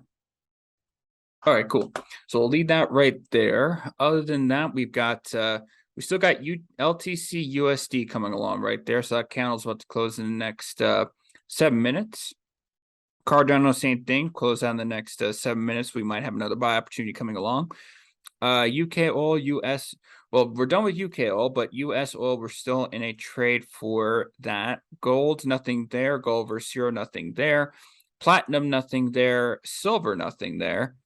All right, cool. So we'll leave that right there. Other than that, we still got LTC USD coming along right there. So that candle's about to close in the next 7 minutes. Cardano, same thing. Close out in the next 7 minutes. We might have another buy opportunity coming along. UK oil, US. Well, we're done with UK oil, but US oil, we're still in a trade for that. Gold, nothing there. Gold versus euro, nothing there. Platinum, nothing there. Silver, nothing there.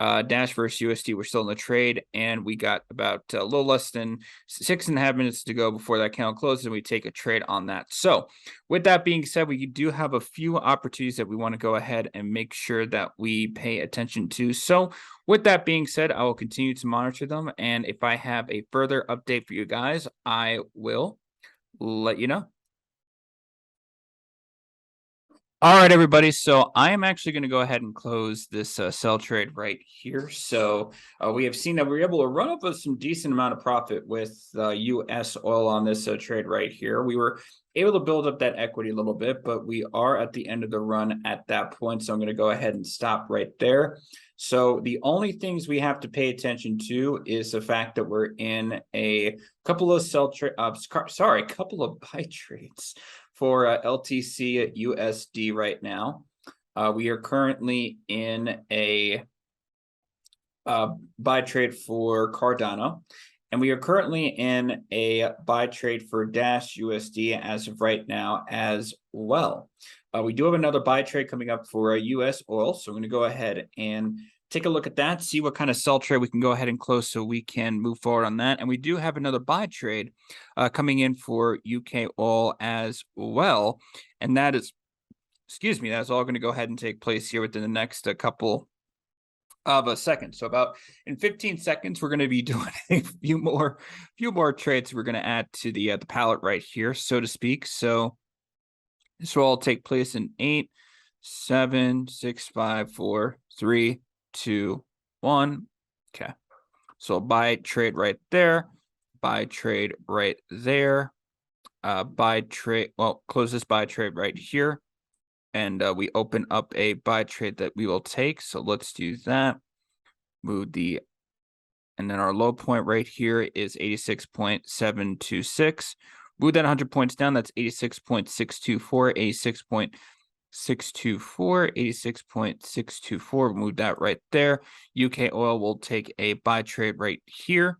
Dash versus USD, we're still in the trade, and we got about a little less than 6.5 minutes to go before that candle closes, and we take a trade on that. So with that being said, we do have a few opportunities that we want to go ahead and make sure that we pay attention to. So with that being said, I will continue to monitor them, and if I have a further update for you guys, I will let you know. All right, everybody. So I am actually going to go ahead and close this sell trade right here. So we have seen that we're able to run up with some decent amount of profit with US oil on this trade right here. We were able to build up that equity a little bit, but we are at the end of the run at that point. So I'm going to go ahead and stop right there. So the only things we have to pay attention to is the fact that we're in a couple of couple of buy trades for LTC USD right now. We are currently in a buy trade for Cardano, and we are currently in a buy trade for Dash USD as of right now as well. We do have another buy trade coming up for US oil, so I'm going to go ahead and take a look at that, see what kind of sell trade we can go ahead and close so we can move forward on that. And we do have another buy trade coming in for UK oil as well. And that is, that's all going to go ahead and take place here within the next couple of a second. So about in 15 seconds, we're going to be doing a few more trades we're going to add to the palette right here, so to speak. So this will all take place in 8, 7, 6, 5, 4, 3, 2, 1. Okay. So buy trade right there, buy trade right there, buy trade. Well, close this buy trade right here, and we open up a buy trade that we will take. So let's do that. Move the, and then our low point right here is 86.726. Move that 100 points down. That's 86.624, 86.624, 86.624. Move that right there. UK oil will take a buy trade right here.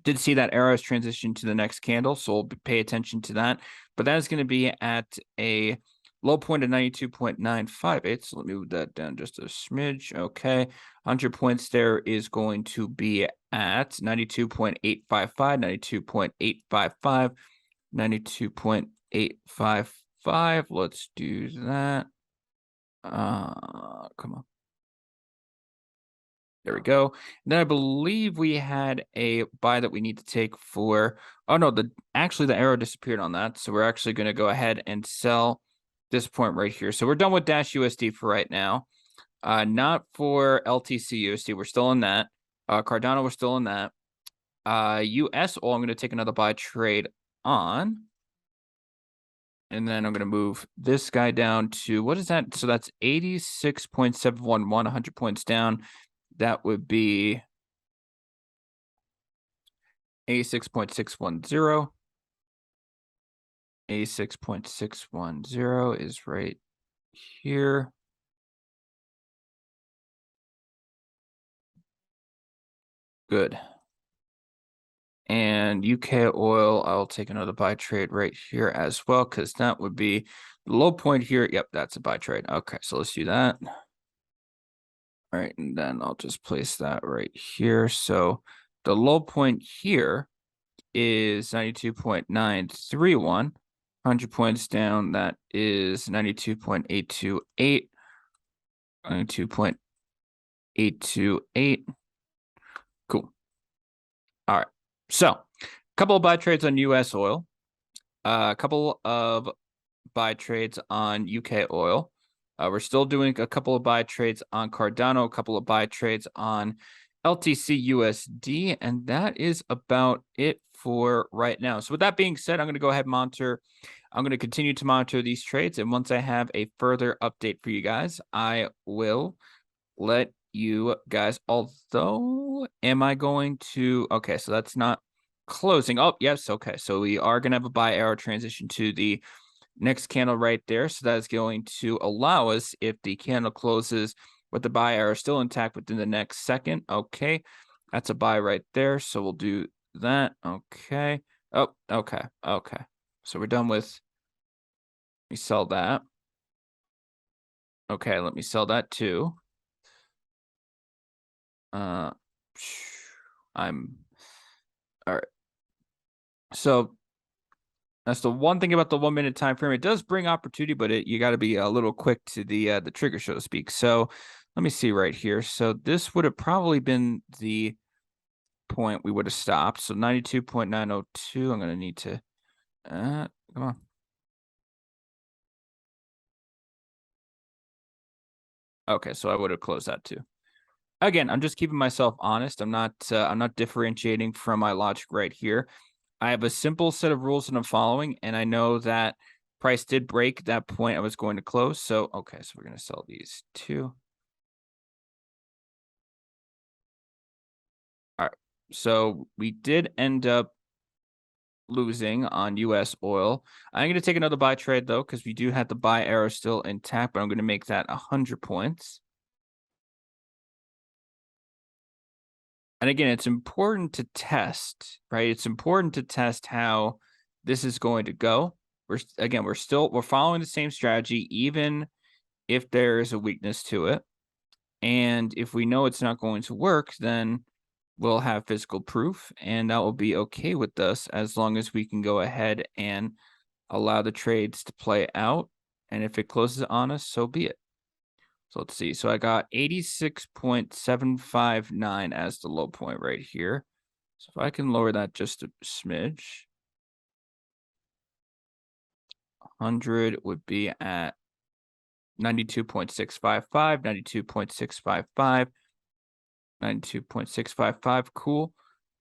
Did see that arrow has transitioned to the next candle, so we'll pay attention to that. But that is going to be at a low point of 92.958. So let me move that down just a smidge. Okay. 100 points there is going to be at 92.855, 92.855, 92.855. Let's do that. Come on. There we go. And then I believe we had a buy that we need to take for, oh no, actually the arrow disappeared on that. So we're actually going to go ahead and sell this point right here. So we're done with Dash USD for right now. Not for LTC USD. We're still in that. Cardano, we're still in that. US oil, I'm going to take another buy trade on. And then I'm going to move this guy down to, what is that? So that's 86.711, 100 points down. That would be 86.610. 86.610 is right here. Good. And UK oil, I'll take another buy trade right here as well, because that would be the low point here. Yep, that's a buy trade. Okay, so let's do that. All right, and then I'll just place that right here. So the low point here is 92.931. 100 points down, that is 92.828. 92.828. Cool. All right. So a couple of buy trades on US oil. A couple of buy trades on UK oil. We're still doing a couple of buy trades on Cardano, a couple of buy trades on LTC USD, and that is about it for right now. So with that being said, I'm going to go ahead and monitor. I'm going to continue to monitor these trades, and once I have a further update for you guys, I will let you guys. Although, am I going to? Okay, so that's not closing. Oh, yes. Okay, so we are going to have a buy arrow transition to the next candle right there. So that is going to allow us, if the candle closes with the buy arrow still intact within the next second. Okay, that's a buy right there. So we'll do that. Okay. Oh, okay. Okay. So we're done with. Let me sell that. Okay, let me sell that too. I'm all right. So that's the one thing about the 1 minute time frame. It does bring opportunity, but you got to be a little quick to the trigger, so to speak. So let me see right here. So this would have probably been the point we would have stopped. So 92.902. I'm gonna need to come on. Okay, so I would have closed that too. Again, I'm just keeping myself honest. I'm not differentiating from my logic right here. I have a simple set of rules that I'm following, and I know that price did break that point I was going to close. So, okay, so we're going to sell these two. All right. So we did end up losing on US oil. I'm going to take another buy trade, though, because we do have the buy arrow still intact, but I'm going to make that 100 points. And again, it's important to test, right? It's important to test how this is going to go. We're following the same strategy, even if there is a weakness to it. And if we know it's not going to work, then we'll have physical proof, and that will be okay with us as long as we can go ahead and allow the trades to play out. And if it closes on us, so be it. So let's see. So I got 86.759 as the low point right here. So if I can lower that just a smidge, 100 would be at 92.655, 92.655, 92.655. Cool.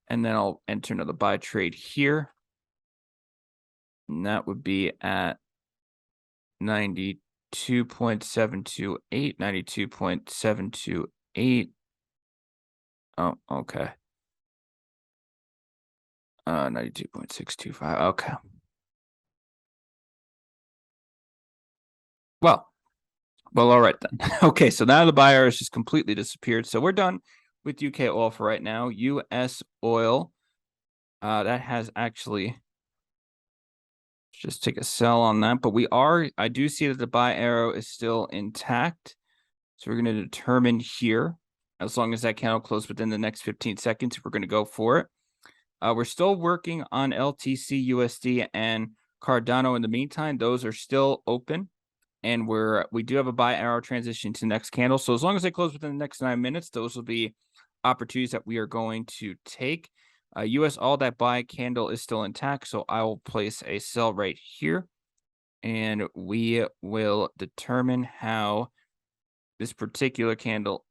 And then I'll enter another buy trade here. And that would be at 92.728, 92.728. Oh, okay. 92.625. Okay. Well, all right then. Okay, so now the buyer has just completely disappeared. So we're done with UK oil for right now. US oil, that has actually just take a sell on that. But I do see that the buy arrow is still intact. So we're going to determine here, as long as that candle closed within the next 15 seconds, we're going to go for it. We're still working on LTC, USD, and Cardano in the meantime. Those are still open. And we do have a buy arrow transition to next candle. So as long as they close within the next 9 minutes, those will be opportunities that we are going to take. US all that buy candle is still intact, so I will place a sell right here, and we will determine how this particular candle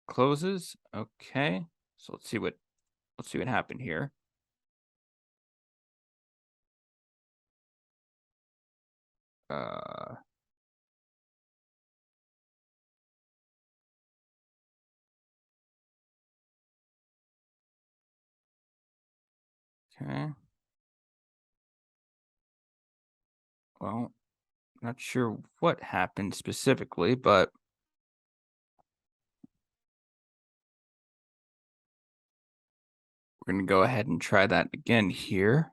closes. Okay, so let's see what happened here. Okay. Well, not sure what happened specifically, but we're going to go ahead and try that again here.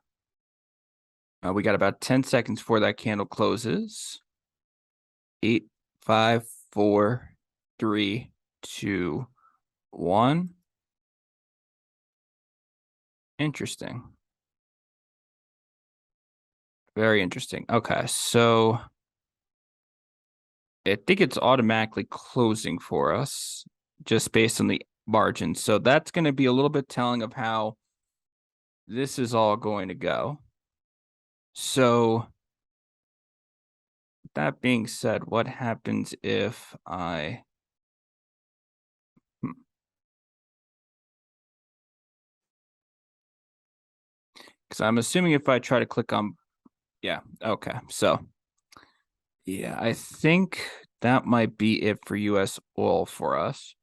We got about 10 seconds before that candle closes. 8, 5, 4, 3, 2, 1. Interesting. Very interesting. Okay, so I think it's automatically closing for us just based on the margin. So that's going to be a little bit telling of how this is all going to go. So that being said, what happens if I... Because I'm assuming if I try to click on... Yeah, okay. So, yeah, I think that might be it for US oil for us.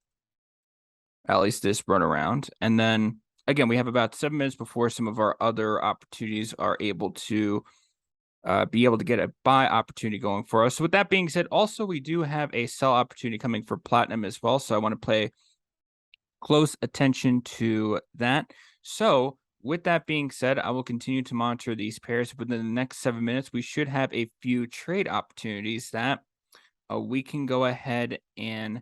At least this run around. And then, again, we have about 7 minutes before some of our other opportunities are able to be able to get a buy opportunity going for us. So with that being said, also we do have a sell opportunity coming for platinum as well. So I want to pay close attention to that. So with that being said, I will continue to monitor these pairs. Within the next 7 minutes, we should have a few trade opportunities that we can go ahead and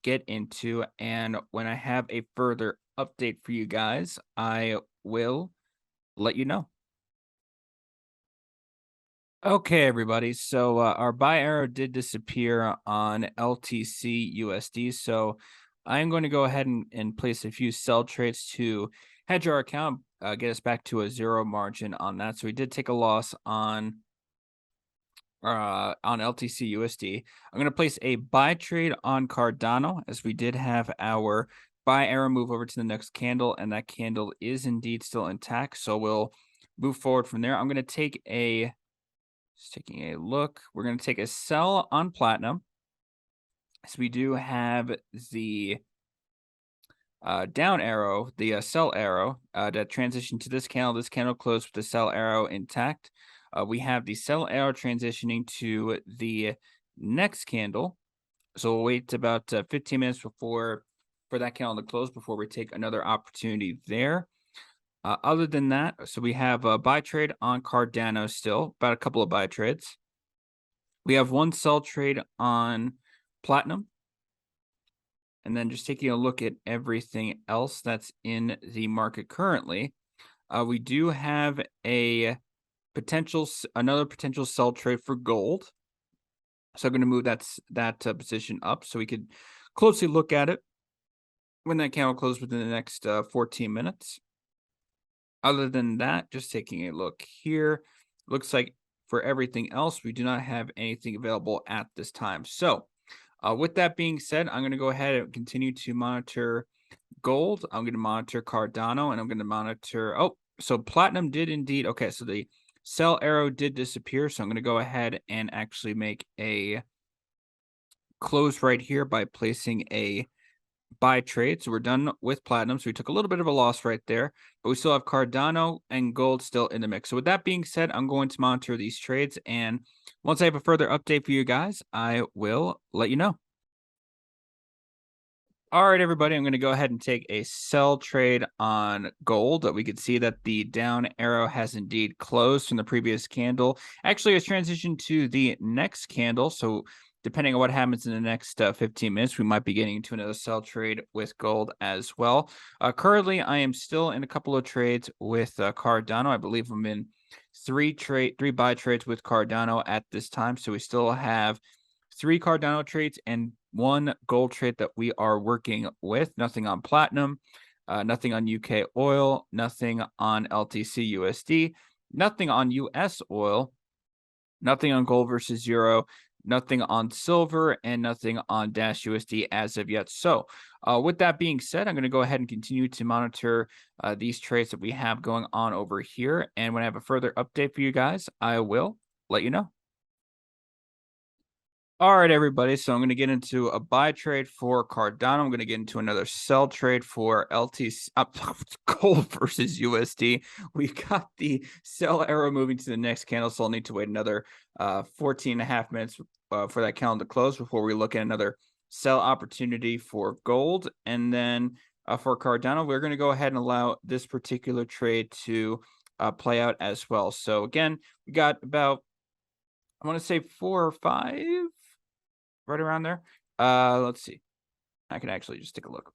get into. And when I have a further update for you guys, I will let you know. Okay, everybody. So our buy arrow did disappear on LTC USD. So I'm going to go ahead and place a few sell trades to hedge our account, get us back to a zero margin on that. So we did take a loss on LTC USD. I'm going to place a buy trade on Cardano, as we did have our buy arrow move over to the next candle, and that candle is indeed still intact. So we'll move forward from there. I'm going to take just taking a look. We're going to take a sell on platinum. So we do have the down arrow, the sell arrow that transitioned to this candle. This candle closed with the sell arrow intact. We have the sell arrow transitioning to the next candle. So we'll wait about 15 minutes for that candle to close before we take another opportunity there. Other than that, so we have a buy trade on Cardano still, about a couple of buy trades. We have one sell trade on platinum. And then just taking a look at everything else that's in the market currently, we do have another potential sell trade for gold. So I'm going to move that position up so we could closely look at it when that candle closes within the next 14 minutes. Other than that, just taking a look here, looks like for everything else, we do not have anything available at this time. So with that being said, I'm going to go ahead and continue to monitor gold. I'm going to monitor Cardano, and I'm going to monitor... Oh, so platinum did indeed... Okay, so the sell arrow did disappear. So I'm going to go ahead and actually make a close right here by placing a buy trades. So we're done with platinum. So we took a little bit of a loss right there, but we still have Cardano and gold still in the mix. So with that being said, I'm going to monitor these trades. And once I have a further update for you guys, I will let you know. All right, everybody, I'm going to go ahead and take a sell trade on gold. We could see that the down arrow has indeed closed from the previous candle. Actually, it's transitioned to the next candle. So depending on what happens in the next 15 minutes, we might be getting into another sell trade with gold as well. Currently, I am still in a couple of trades with Cardano. I believe I'm in three buy trades with Cardano at this time. So we still have 3 Cardano trades and 1 gold trade that we are working with. Nothing on platinum, nothing on UK oil, nothing on LTC USD, nothing on US oil, nothing on gold versus euro, nothing on silver, and nothing on Dash USD as of yet. So with that being said, I'm going to go ahead and continue to monitor these trades that we have going on over here. And when I have a further update for you guys, I will let you know. All right, everybody. So I'm going to get into a buy trade for Cardano. I'm going to get into another sell trade for LTC, gold versus USD. We've got the sell arrow moving to the next candle, so I'll need to wait another 14 and a half minutes for that candle to close before we look at another sell opportunity for gold. And then for Cardano, we're going to go ahead and allow this particular trade to play out as well. So again, we got about, I want to say 4 or 5. Right around there. Let's see. I can actually just take a look.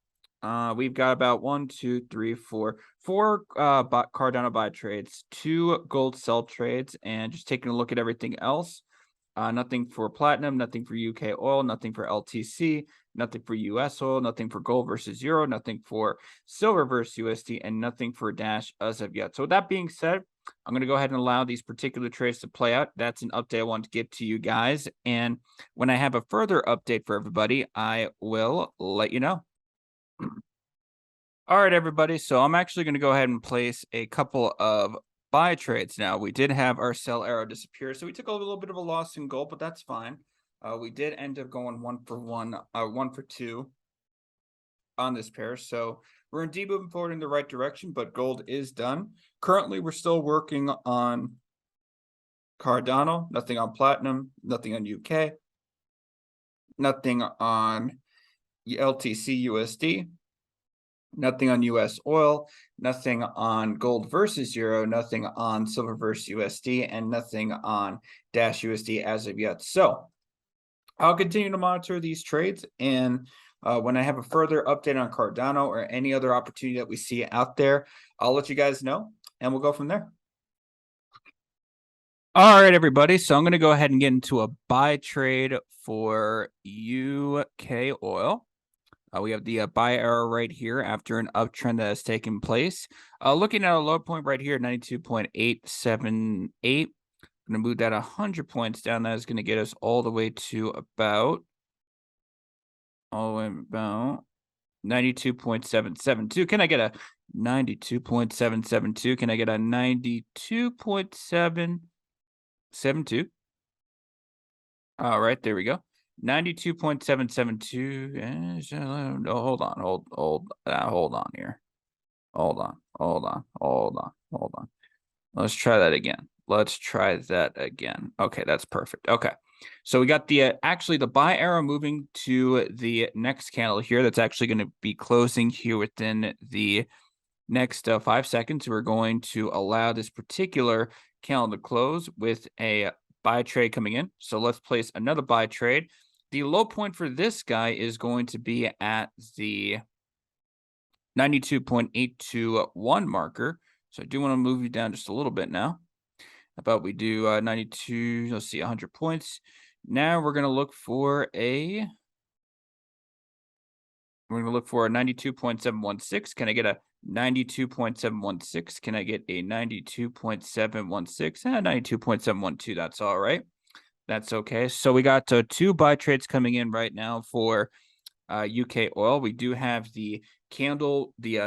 We've got about 1, 2, 3, 4 Cardano buy trades, 2 gold sell trades, and just taking a look at everything else. Nothing for platinum, nothing for UK oil, nothing for LTC, nothing for US oil, nothing for gold versus euro, nothing for silver versus USD, and nothing for Dash as of yet. So with that being said, I'm going to go ahead and allow these particular trades to play out. That's an update I want to give to you guys. And when I have a further update for everybody, I will let you know. All right, everybody. So I'm actually going to go ahead and place a couple of buy trades now. We did have our sell arrow disappear, so we took a little bit of a loss in gold, but that's fine. We did end up going 1 for 1, 1 for 2 on this pair. So we're indeed moving forward in the right direction, but gold is done. Currently, we're still working on Cardano, nothing on platinum, nothing on UK, nothing on LTC USD, nothing on US oil, nothing on gold versus euro, nothing on silver versus USD, and nothing on Dash USD as of yet. So I'll continue to monitor these trades, and when I have a further update on Cardano or any other opportunity that we see out there, I'll let you guys know, and we'll go from there. All right, everybody. So I'm going to go ahead and get into a buy trade for UK oil. We have the buy arrow right here after an uptrend that has taken place. Looking at a low point right here, 92.878. I'm going to move that 100 points down. That is going to get us all the way to about 92.772. Can I get a 92.772? Can I get a 92.772? All right, there we go. 92.772. Hold on here. Hold on. Let's try that again. Okay, that's perfect. Okay. So we got the actually the buy arrow moving to the next candle here. That's actually going to be closing here within the next 5 seconds. We're going to allow this particular candle to close with a buy trade coming in. So let's place another buy trade. The low point for this guy is going to be at the 92.821 marker. So I do want to move you down just a little bit now. How about we do 92, let's see, 100 points. Now we're going to look for a 92.716. Can I get a 92.716? Can I get a 92.716? 92.712. That's all right. That's okay. So we got 2 buy trades coming in right now for UK oil. We do have the candle, the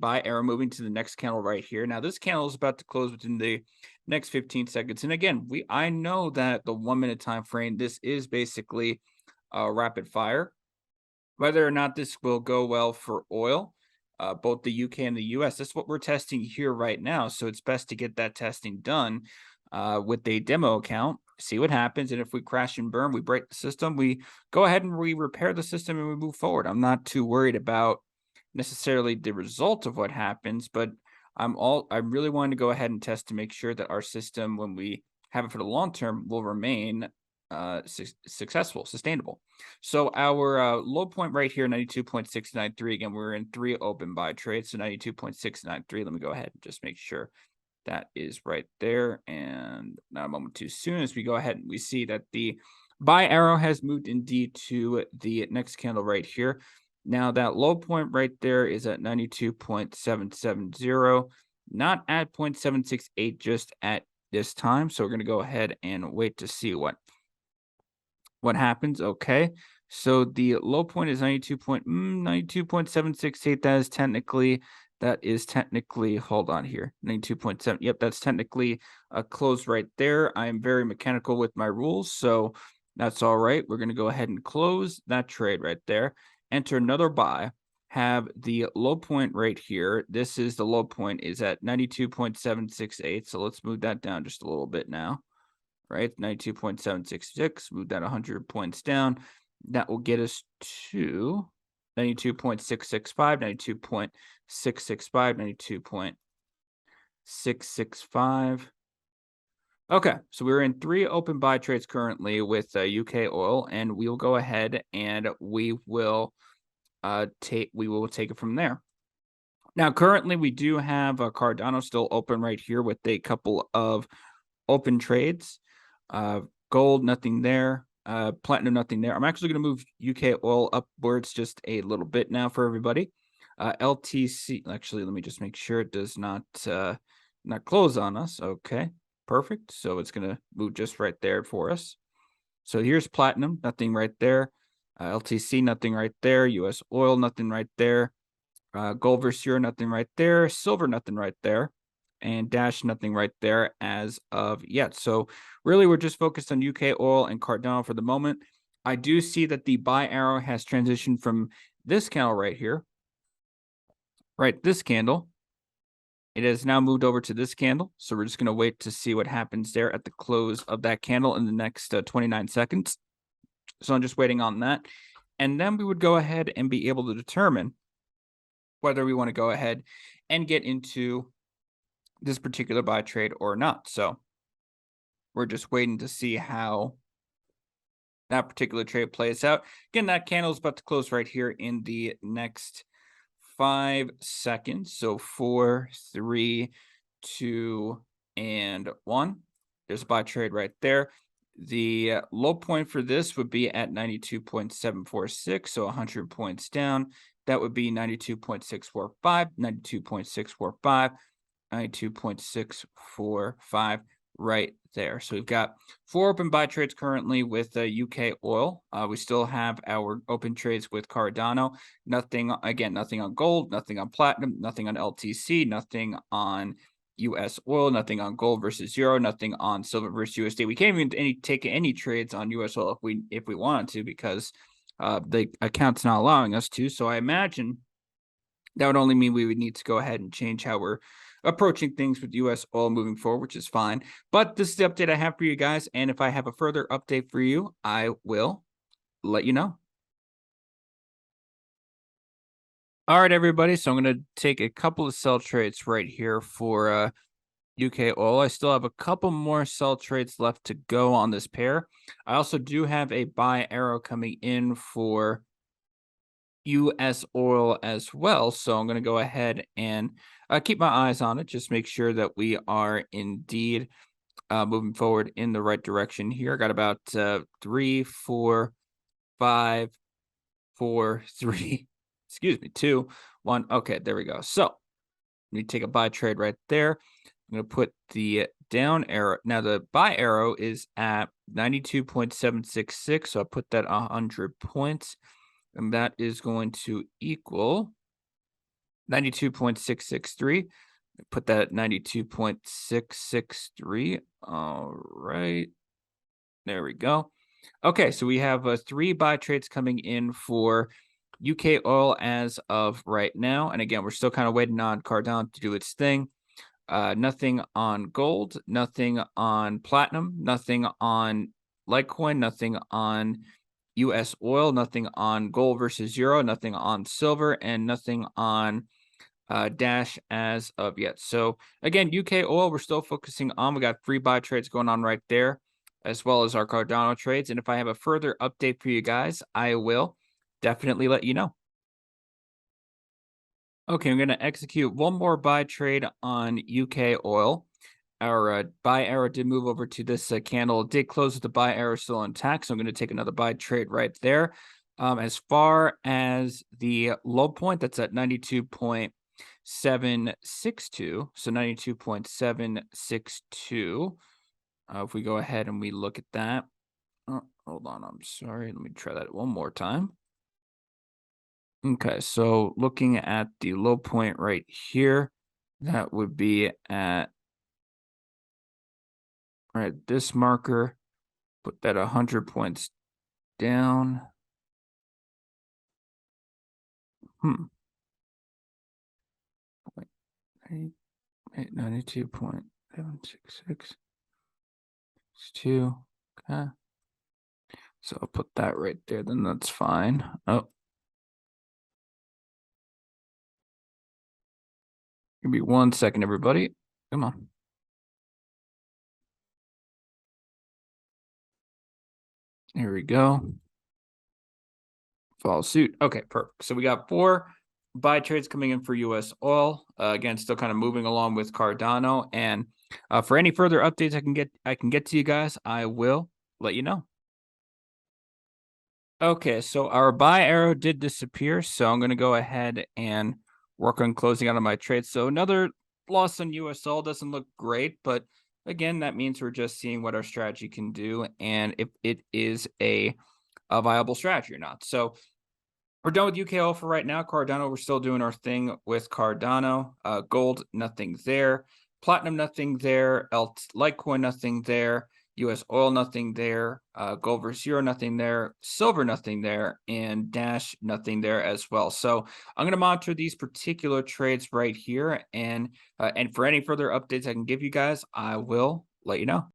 buy arrow moving to the next candle right here. Now this candle is about to close within the next 15 seconds. And again, I know that the 1 minute time frame, this is basically rapid fire. whether or not this will go well for oil, both the UK and the US. That's what we're testing here right now. So it's best to get that testing done with a demo account, see what happens. And if we crash and burn, we break the system, we go ahead and we repair the system and we move forward. I'm not too worried about necessarily the result of what happens, but I really wanted to go ahead and test to make sure that our system, when we have it for the long term, will remain successful, sustainable. So our low point right here, 92.693. Again, we're in 3 open buy trades, so 92.693. Let me go ahead and just make sure that is right there. And not a moment too soon, as we go ahead and we see that the buy arrow has moved indeed to the next candle right here. Now that low point right there is at 92.770, not at 0.768 just at this time. So we're going to go ahead and wait to see what happens. Okay. So the low point is 92.768. That is technically, hold on here, 92.7. Yep, that's technically a close right there. I am very mechanical with my rules, so that's all right. We're going to go ahead and close that trade right there. Enter another buy. Have the low point right here. This is the low point is at 92.768. So let's move that down just a little bit now. Right, 92.766. Move that 100 points down. That will get us to 92.665, 92.665, 92.665. Okay, so we're in 3 open buy trades currently with UK oil, and we will go ahead and we will take it from there. Now, currently we do have Cardano still open right here with a couple of open trades. Gold, nothing there. Platinum, nothing there. I'm actually going to move UK oil upwards just a little bit now for everybody. LTC, actually, let me just make sure it does not close on us. Okay, perfect. So it's going to move just right there for us. So here's platinum, nothing right there. LTC, nothing right there. US oil, nothing right there. Gold versus euro, nothing right there. Silver, nothing right there. And Dash, nothing right there as of yet. So really, we're just focused on UK oil and Cardano for the moment. I do see that the buy arrow has transitioned from this candle right here, right, this candle. It has now moved over to this candle. So we're just going to wait to see what happens there at the close of that candle in the next 29 seconds. So I'm just waiting on that. And then we would go ahead and be able to determine whether we want to go ahead and get into this particular buy trade or not. So we're just waiting to see how that particular trade plays out. Again, that candle is about to close right here in the next 5 seconds. So 4, 3, 2, and 1. There's a buy trade right there. The low point for this would be at 92.746, so 100 points down. That would be 92.645, 92.645, 92.645 right there. So we've got 4 open buy trades currently with UK oil. We still have our open trades with Cardano. Nothing on gold, nothing on platinum, nothing on LTC, nothing on US oil, nothing on gold versus euro, nothing on silver versus USD. We can't even take any trades on US oil if we wanted to, because the account's not allowing us to. So I imagine that would only mean we would need to go ahead and change how we're approaching things with US oil moving forward, which is fine. But this is the update I have for you guys. And if I have a further update for you, I will let you know. All right, everybody. So I'm going to take a couple of sell trades right here for UK oil. I still have a couple more sell trades left to go on this pair. I also do have a buy arrow coming in for US oil as well. So I'm going to go ahead and keep my eyes on it. Just make sure that we are indeed moving forward in the right direction here. I got about 3, 4, 5, 4, 3, excuse me, 2, 1. Okay, there we go. So let me take a buy trade right there. I'm going to put the down arrow. Now the buy arrow is at 92.766. So I put that 100 points. And that is going to equal 92.663. Put that at 92.663. All right. There we go. Okay, so we have 3 buy trades coming in for UK oil as of right now. And again, we're still kind of waiting on Cardano to do its thing. Nothing on gold, nothing on platinum, nothing on Litecoin, nothing on US oil, nothing on gold versus euro, nothing on silver, and nothing on Dash as of yet. So again, UK oil, we're still focusing on. We got free buy trades going on right there, as well as our Cardano trades. And if I have a further update for you guys, I will definitely let you know. Okay, I'm going to execute one more buy trade on UK oil. Our buy arrow did move over to this candle. It did close with the buy arrow still intact, so I'm going to take another buy trade right there. As far as the low point, that's at 92.762. So 92.762. If we go ahead and we look at that. Oh, hold on, I'm sorry. Let me try that one more time. Okay, so looking at the low point right here, that would be at this marker. Put that 100 points down. 92.766. 2. Okay. So I'll put that right there, then that's fine. Oh. Give me 1 second, everybody. Come on. Here we go. Follow suit. Okay, perfect. So we got 4 buy trades coming in for US oil. Again, still kind of moving along with Cardano. And for any further updates I can get to you guys, I will let you know. Okay, so our buy arrow did disappear, so I'm going to go ahead and work on closing out of my trade. So another loss on USL doesn't look great, but again, that means we're just seeing what our strategy can do and if it is a viable strategy or not. So we're done with UKO for right now. Cardano, we're still doing our thing with Cardano. Gold, nothing there. Platinum, nothing there. Litecoin, nothing there. US oil, nothing there. Gold versus euro, nothing there. Silver, nothing there. And Dash, nothing there as well. So I'm going to monitor these particular trades right here. And for any further updates I can give you guys, I will let you know.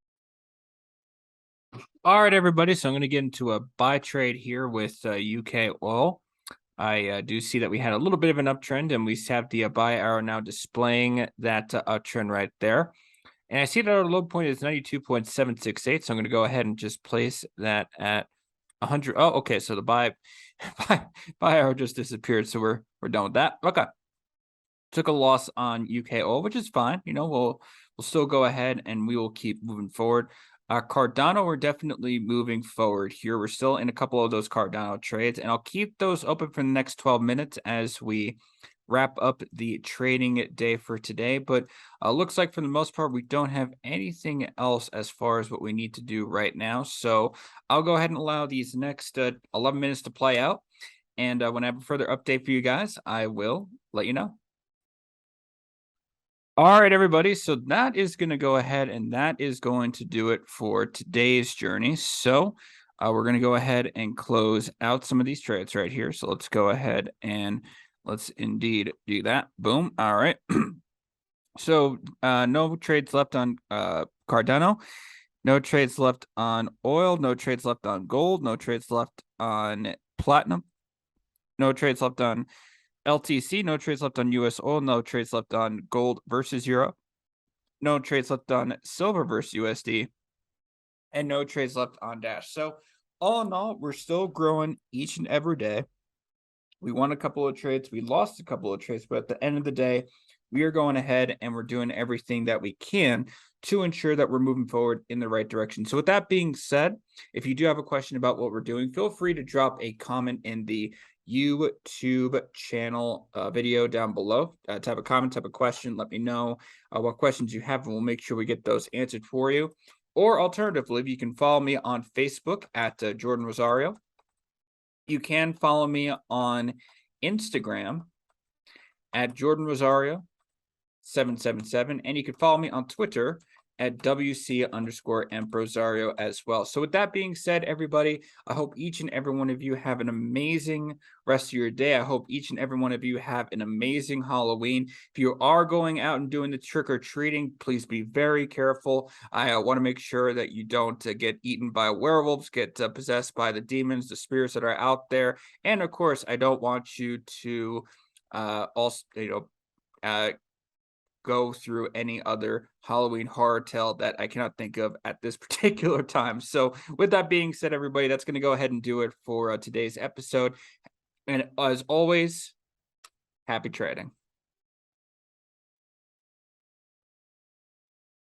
All right, everybody. So I'm going to get into a buy trade here with UK oil. I do see that we had a little bit of an uptrend, and we have the buy arrow now displaying that uptrend right there. And I see that our low point is 92.768, so I'm going to go ahead and just place that at 100. Oh, okay, so the buy arrow just disappeared, so we're done with that. Okay. Took a loss on UKO, which is fine. You know, we'll still go ahead and we will keep moving forward. Cardano, we're definitely moving forward here. We're still in a couple of those Cardano trades, and I'll keep those open for the next 12 minutes as we wrap up the trading day for today. But looks like for the most part, we don't have anything else as far as what we need to do right now. So I'll go ahead and allow these next 11 minutes to play out. And when I have a further update for you guys, I will let you know. All right, everybody. So that is going to go ahead and that is going to do it for today's journey. So we're going to go ahead and close out some of these trades right here. So let's go ahead and let's indeed do that. Boom. All right. So no trades left on Cardano. No trades left on oil. No trades left on gold. No trades left on platinum. No trades left on LTC, no trades left on US oil, no trades left on gold versus euro, no trades left on silver versus USD, and no trades left on Dash. So all in all, we're still growing each and every day. We won a couple of trades, we lost a couple of trades, but at the end of the day, we are going ahead and we're doing everything that we can to ensure that we're moving forward in the right direction. So with that being said, if you do have a question about what we're doing, feel free to drop a comment in the YouTube channel video down below. Type a comment, type a question, let me know what questions you have, and we'll make sure we get those answered for you. Or alternatively, you can follow me on Facebook at Jordan Rosario. You can follow me on Instagram at Jordan Rosario 777, and you can follow me on Twitter at WC_Emprosario as well. So with that being said, everybody, I hope each and every one of you have an amazing rest of your day. I hope each and every one of you have an amazing Halloween. If you are going out and doing the trick-or-treating, please be very careful. I want to make sure that you don't get eaten by werewolves, get possessed by the demons, the spirits that are out there. And of course, I don't want you to also, go through any other Halloween horror tale that I cannot think of at this particular time. So with that being said, everybody, that's going to go ahead and do it for today's episode. And as always, happy trading.